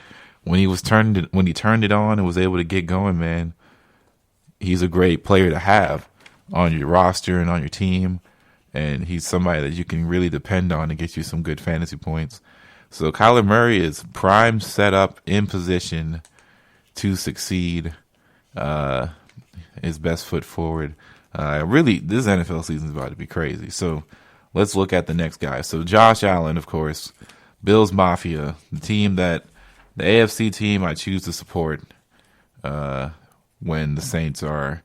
when he turned it on and was able to get going, man, he's a great player to have on your roster and on your team. And he's somebody that you can really depend on to get you some good fantasy points. So Kyler Murray is prime, set up, in position to succeed. His best foot forward. This NFL season is about to be crazy. So let's look at the next guy. So Josh Allen, of course, Bills Mafia, the AFC team I choose to support when the Saints are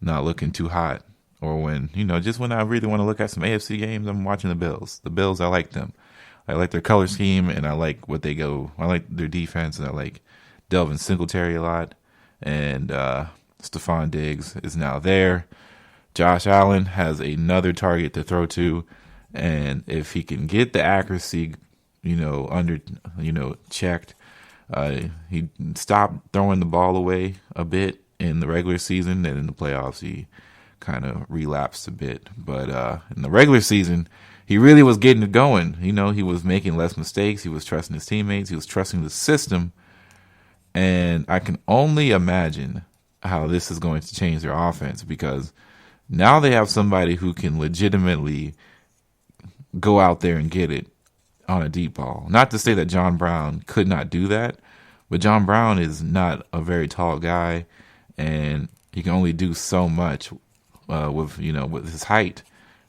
not looking too hot. Or when, just when I really want to look at some AFC games, I'm watching the Bills. The Bills, I like them. I like their color scheme, and I like I like their defense, and I like Delvin Singletary a lot. And Stephon Diggs is now there. Josh Allen has another target to throw to, and if he can get the accuracy, checked, he stopped throwing the ball away a bit in the regular season, and in the playoffs he kind of relapsed a bit. But in the regular season, he really was getting it going. He was making less mistakes. He was trusting his teammates. He was trusting the system. And I can only imagine how this is going to change their offense, because now they have somebody who can legitimately go out there and get it on a deep ball. Not to say that John Brown could not do that, but John Brown is not a very tall guy, and he can only do so much with his height.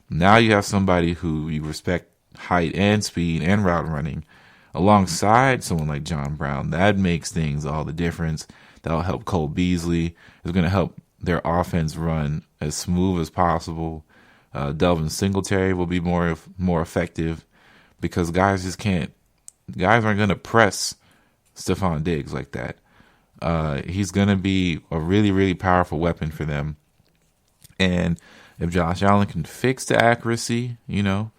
Now you have somebody who you respect height and speed and route running alongside someone like John Brown, that makes things all the difference. That'll help Cole Beasley. It's going to help their offense run as smooth as possible. Delvin Singletary will be more effective because guys aren't going to press Stephon Diggs like that. He's going to be a really, really powerful weapon for them. And if Josh Allen can fix the accuracy, and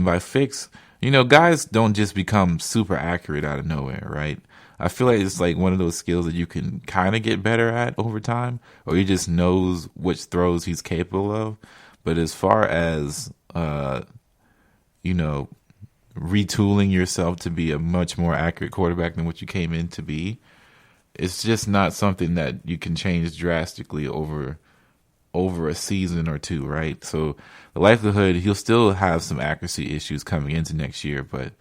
by fix, guys don't just become super accurate out of nowhere, right? I feel like it's like one of those skills that you can kind of get better at over time, or he just knows which throws he's capable of. But as far as, retooling yourself to be a much more accurate quarterback than what you came in to be, it's just not something that you can change drastically over a season or two, right? So the likelihood he'll still have some accuracy issues coming into next year, but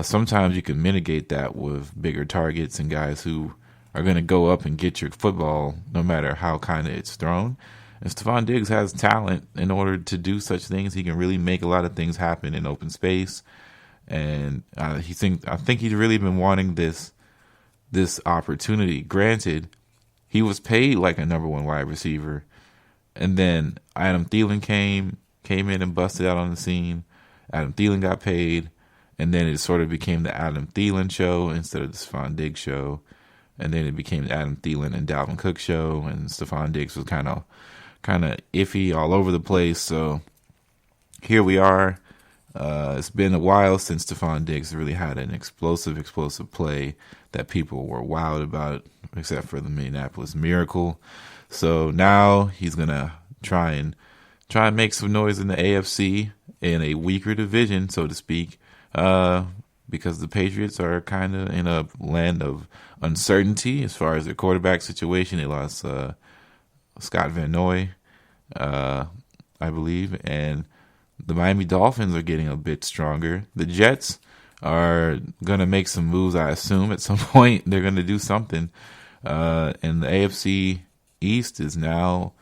sometimes you can mitigate that with bigger targets and guys who are going to go up and get your football no matter how kind of it's thrown. And Stephon Diggs has talent in order to do such things. He can really make a lot of things happen in open space. And I think he's really been wanting this opportunity. Granted, he was paid like a number one wide receiver. And then Adam Thielen came in and busted out on the scene. Adam Thielen got paid. And then it sort of became the Adam Thielen show instead of the Stephon Diggs show. And then it became the Adam Thielen and Dalvin Cook show. And Stephon Diggs was kind of iffy all over the place. So here we are. It's been a while since Stephon Diggs really had an explosive play that people were wowed about, except for the Minneapolis Miracle. So now he's gonna try and make some noise in the AFC in a weaker division, so to speak, because the Patriots are kind of in a land of uncertainty as far as their quarterback situation. They lost Scott Van Noy, I believe, and the Miami Dolphins are getting a bit stronger. The Jets are going to make some moves, I assume. At some point, they're going to do something. And the AFC East is now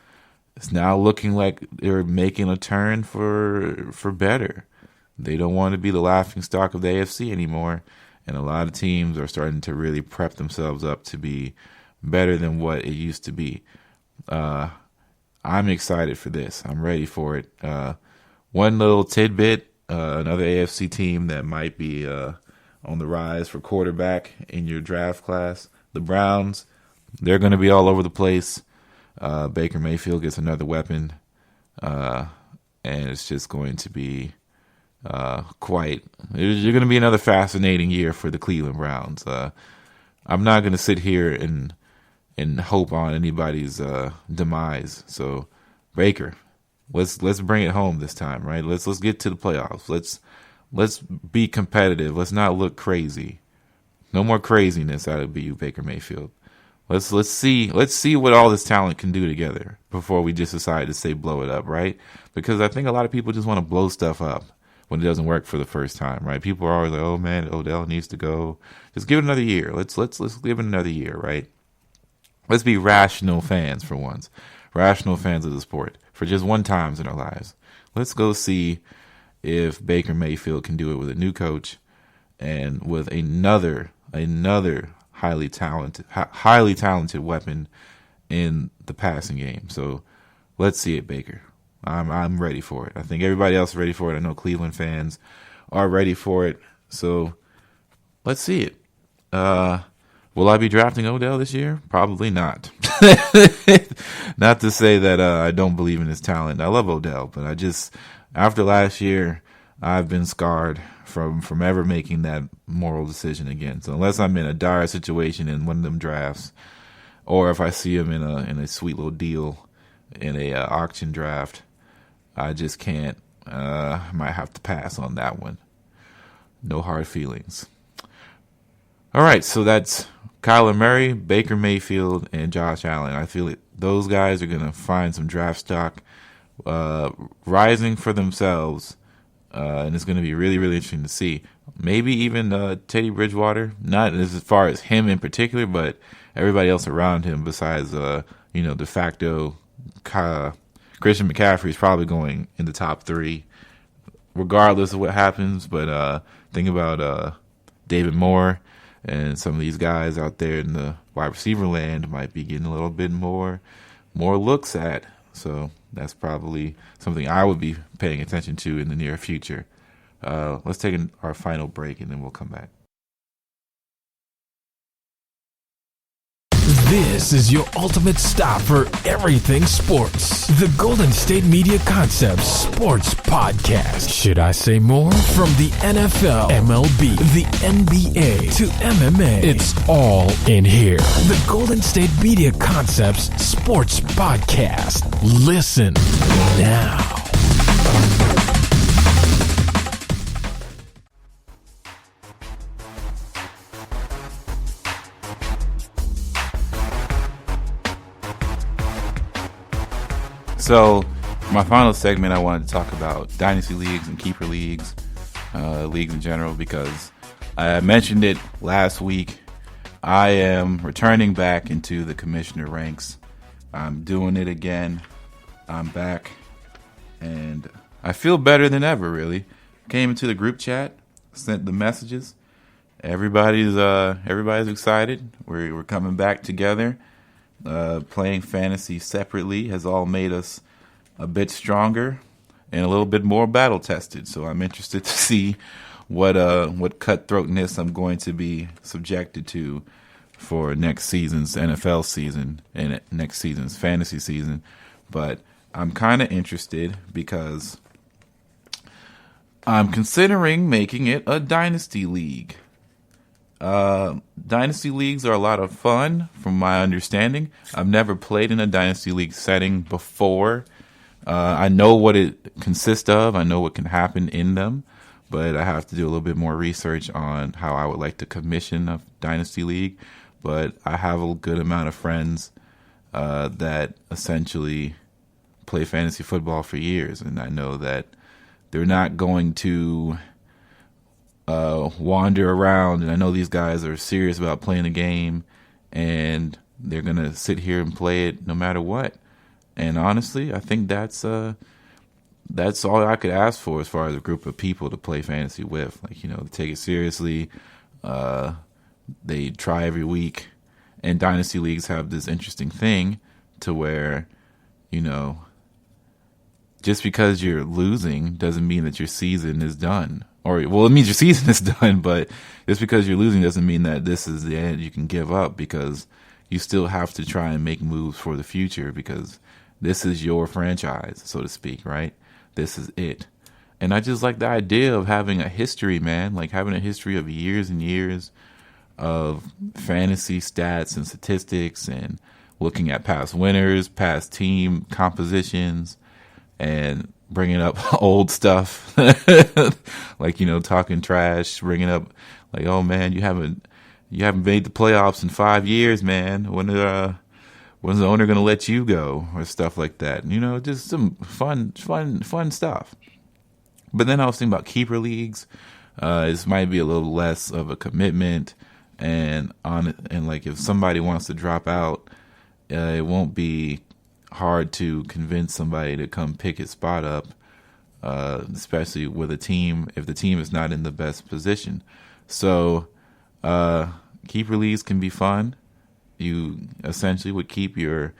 looking like they're making a turn for better. They don't want to be the laughingstock of the AFC anymore. And a lot of teams are starting to really prep themselves up to be better than what it used to be. I'm excited for this. I'm ready for it. One little tidbit, another AFC team that might be on the rise for quarterback in your draft class, the Browns. They're going to be all over the place. Baker Mayfield gets another weapon, and it's just going to be you're going to be another fascinating year for the Cleveland Browns. I'm not going to sit here and hope on anybody's demise. So Baker, let's bring it home this time, right? Let's get to the playoffs. Let's be competitive. Let's not look crazy. No more craziness out of you, Baker Mayfield. Let's see what all this talent can do together before we just decide to say blow it up, right? Because I think a lot of people just want to blow stuff up when it doesn't work for the first time, right? People are always like, "Oh man, Odell needs to go. Just give it another year. Let's give it another year, right?" Let's be rational fans for once. Rational fans of the sport for just one time in our lives. Let's go see if Baker Mayfield can do it with a new coach and with another highly talented weapon in the passing game. So let's see it, Baker. I'm ready for it. I think everybody else is ready for it. I know Cleveland fans are ready for it. So let's see it. Will I be drafting Odell this year? Probably not. Not to say that I don't believe in his talent. I love Odell, but after last year, I've been scarred from ever making that moral decision again. So unless I'm in a dire situation in one of them drafts, or if I see him in a sweet little deal in a auction draft, I just can't. Might have to pass on that one. No hard feelings. All right, so that's Kyler Murray, Baker Mayfield, and Josh Allen. I feel like those guys are going to find some draft stock rising for themselves, and it's going to be really, really interesting to see. Maybe even Teddy Bridgewater, not as far as him in particular, but everybody else around him besides, de facto Christian McCaffrey is probably going in the top 3, regardless of what happens. But think about David Moore and some of these guys out there in the wide receiver land might be getting a little bit more looks at. So that's probably something I would be paying attention to in the near future. Let's take our final break, and then we'll come back. This is your ultimate stop for everything sports. The Golden State Media Concepts Sports Podcast. Should I say more? From the NFL, MLB, the NBA to MMA, it's all in here. The Golden State Media Concepts Sports Podcast. Listen now. So, my final segment, I wanted to talk about dynasty leagues and keeper leagues, leagues in general, because I mentioned it last week. I am returning back into the commissioner ranks. I'm doing it again. I'm back, and I feel better than ever, really. Came into the group chat, sent the messages. Everybody's excited. We're coming back together. Playing fantasy separately has all made us a bit stronger and a little bit more battle tested. So I'm interested to see what cutthroatness I'm going to be subjected to for next season's NFL season and next season's fantasy season. But I'm kind of interested because I'm considering making it a dynasty league. Dynasty leagues are a lot of fun, from my understanding. I've never played in a dynasty league setting before. I know what it consists of. I know what can happen in them, but I have to do a little bit more research on how I would like to commission a dynasty league. But I have a good amount of friends that essentially play fantasy football for years, and I know that they're not going to wander around, and I know these guys are serious about playing the game, and they're gonna sit here and play it no matter what. And honestly, I think that's all I could ask for as far as a group of people to play fantasy with. Like, to take it seriously. They try every week, and dynasty leagues have this interesting thing to where, just because you're losing doesn't mean that your season is done. Or, well, it means your season is done, but just because you're losing doesn't mean that this is the end. You can give up, because you still have to try and make moves for the future, because this is your franchise, so to speak, right? This is it. And I just like the idea of having a history, man, like having a history of years and years of fantasy stats and statistics, and looking at past winners, past team compositions, and bringing up old stuff, like, talking trash, bringing up like, oh man, you haven't made the playoffs in 5 years, man. When's the owner going to let you go, or stuff like that? Just some fun stuff. But then I was thinking about keeper leagues. This might be a little less of a commitment, and like if somebody wants to drop out, it won't be hard to convince somebody to come pick his spot up, especially with a team, if the team is not in the best position. So keeper leagues can be fun. You essentially would keep your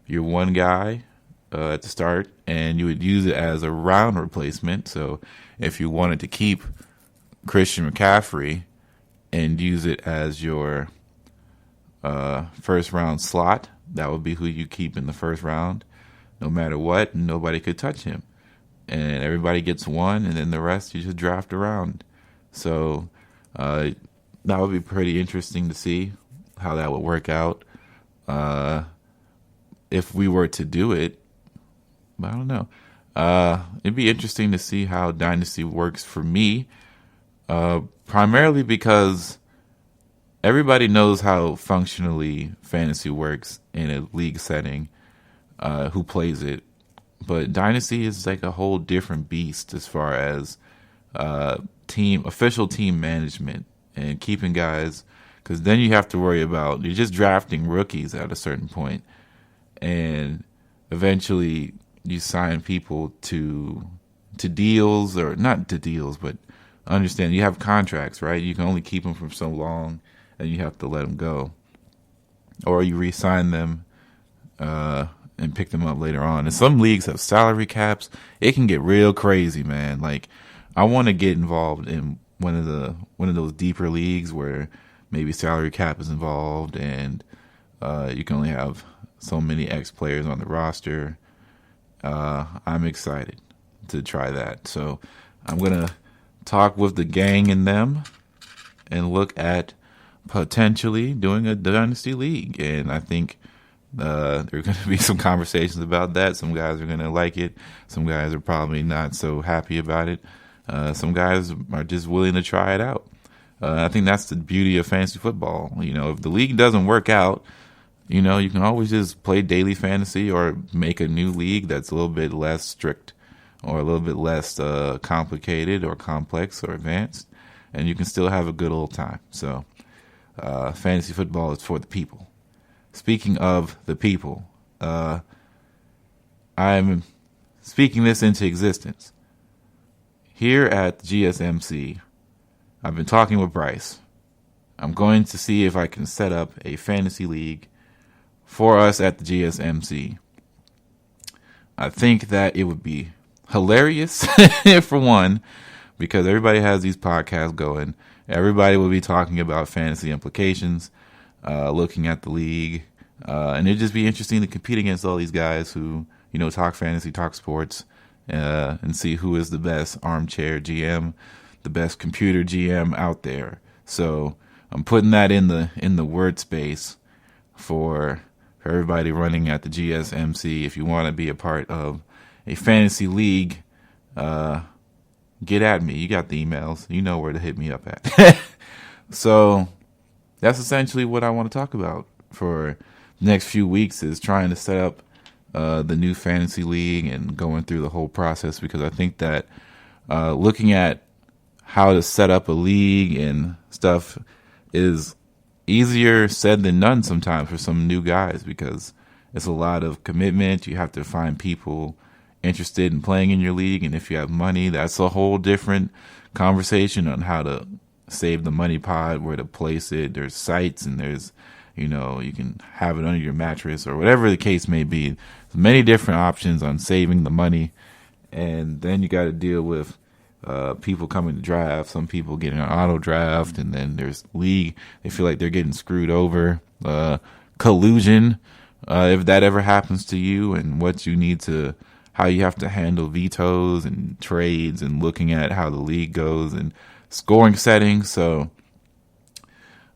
one guy at the start, and you would use it as a round replacement. So if you wanted to keep Christian McCaffrey and use it as your first round slot, that would be who you keep in the first round, no matter what. Nobody could touch him, and everybody gets one, and then the rest you just draft around. So that would be pretty interesting to see how that would work out if we were to do it. But I don't know. It'd be interesting to see how Dynasty works for me, primarily because everybody knows how functionally fantasy works in a league setting, who plays it. But Dynasty is like a whole different beast as far as official team management and keeping guys, because then you have to worry about, you're just drafting rookies at a certain point, and eventually you sign people to deals, or not to deals, but understand you have contracts, right? You can only keep them for so long, and you have to let them go, or you re-sign them and pick them up later on. And some leagues have salary caps. It can get real crazy, man. Like, I want to get involved in one of those deeper leagues where maybe salary cap is involved, and you can only have so many ex-players on the roster. I'm excited to try that. So I'm going to talk with the gang and them and look at potentially doing a dynasty league. And I think there are going to be some conversations about that. Some guys are going to like it. Some guys are probably not so happy about it. Some guys are just willing to try it out. I think that's the beauty of fantasy football. If the league doesn't work out, you can always just play daily fantasy or make a new league that's a little bit less strict or a little bit less complicated or complex or advanced, and you can still have a good old time. So fantasy football is for the people. Speaking of the people, I'm speaking this into existence. Here at GSMC, I've been talking with Bryce. I'm going to see if I can set up a fantasy league for us at the GSMC. I think that it would be hilarious, for one, because everybody has these podcasts going. Everybody will be talking about fantasy implications, looking at the league, and it'd just be interesting to compete against all these guys who, talk fantasy, talk sports, and see who is the best armchair GM, the best computer GM out there. So I'm putting that in the word space for everybody running at the GSMC. If you want to be a part of a fantasy league, get at me. You got the emails. You know where to hit me up at. So that's essentially what I want to talk about for the next few weeks, is trying to set up the new fantasy league and going through the whole process, because I think that looking at how to set up a league and stuff is easier said than done sometimes for some new guys, because it's a lot of commitment. You have to find people interested in playing in your league, and if you have money, that's a whole different conversation on how to save the money pot, where to place it. There's sites, and there's, you can have it under your mattress or whatever the case may be. There's many different options on saving the money, and then you got to deal with people coming to draft. Some people getting an auto draft, and then there's league. They feel like they're getting screwed over. Collusion, if that ever happens to you, and how you have to handle vetoes and trades, and looking at how the league goes and scoring settings. So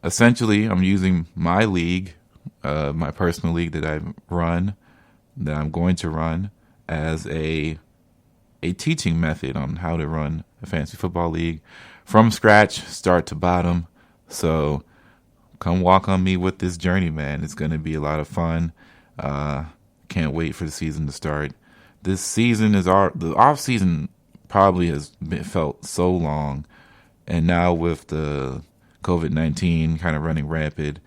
essentially, I'm using my league, my personal league that I'm going to run, as a teaching method on how to run a fantasy football league from scratch, start to bottom. So come walk on me with this journey, man. It's going to be a lot of fun. Can't wait for the season to start. This season the off season probably has felt so long, and now with the COVID-19 kind of running rampant,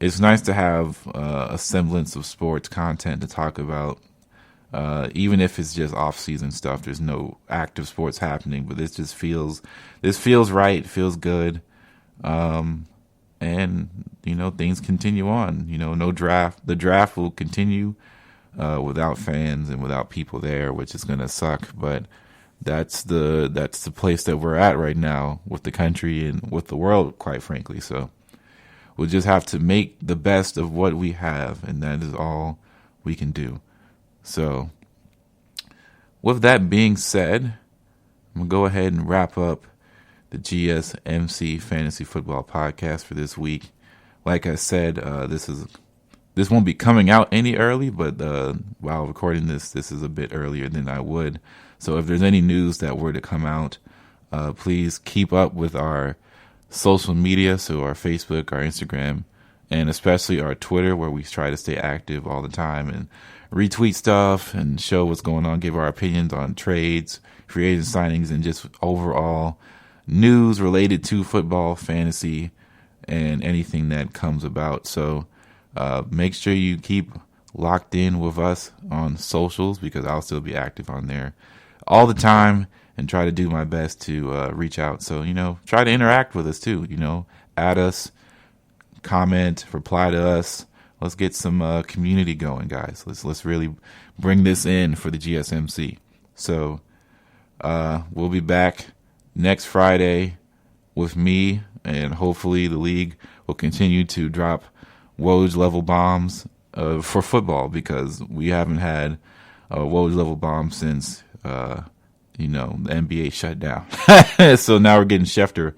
it's nice to have a semblance of sports content to talk about. Even if it's just off-season stuff, there's no active sports happening, but this feels right, feels good. And, things continue on, no draft. The draft will continue, without fans and without people there, which is going to suck. But that's the place that we're at right now with the country and with the world, quite frankly. So we'll just have to make the best of what we have, and that is all we can do. So, with that being said, I'm going to go ahead and wrap up the GSMC Fantasy Football Podcast for this week. Like I said, this won't be coming out any early, but while recording this is a bit earlier than I would. So if there's any news that were to come out, please keep up with our social media, so our Facebook, our Instagram, and especially our Twitter, where we try to stay active all the time and retweet stuff and show what's going on, give our opinions on trades, free agent signings, and just overall news related to football, fantasy, and anything that comes about. So make sure you keep locked in with us on socials, because I'll still be active on there all the time. and try to do my best to reach out. So, try to interact with us too, add us, comment, reply to us. Let's get some community going, guys. Let's really bring this in for the GSMC. So we'll be back next Friday with me, and hopefully the league will continue to drop Woj-level bombs for football, because we haven't had a Woj-level bomb since the NBA shut down. So now we're getting Schefter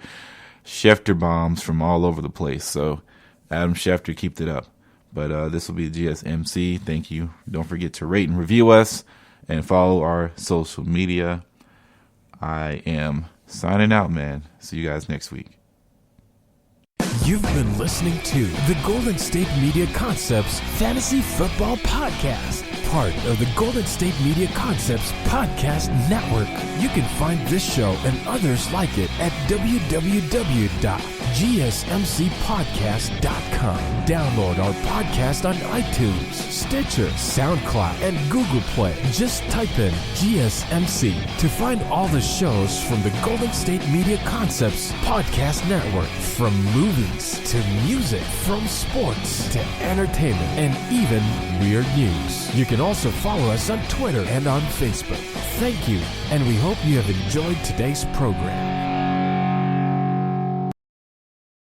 bombs from all over the place. So Adam Schefter, keep it up. But this will be the GSMC. Thank you. Don't forget to rate and review us and follow our social media. I am signing out, man. See you guys next week. You've been listening to the Golden State Media Concepts Fantasy Football Podcast, part of the Golden State Media Concepts Podcast Network. You can find this show and others like it at www.gsmcpodcast.com. Download our podcast on iTunes, Stitcher, SoundCloud, and Google Play. Just type in GSMC to find all the shows from the Golden State Media Concepts Podcast Network. From movies to music, from sports to entertainment, and even weird news. You can also follow us on Twitter and on Facebook. Thank you, and we hope you have enjoyed today's program.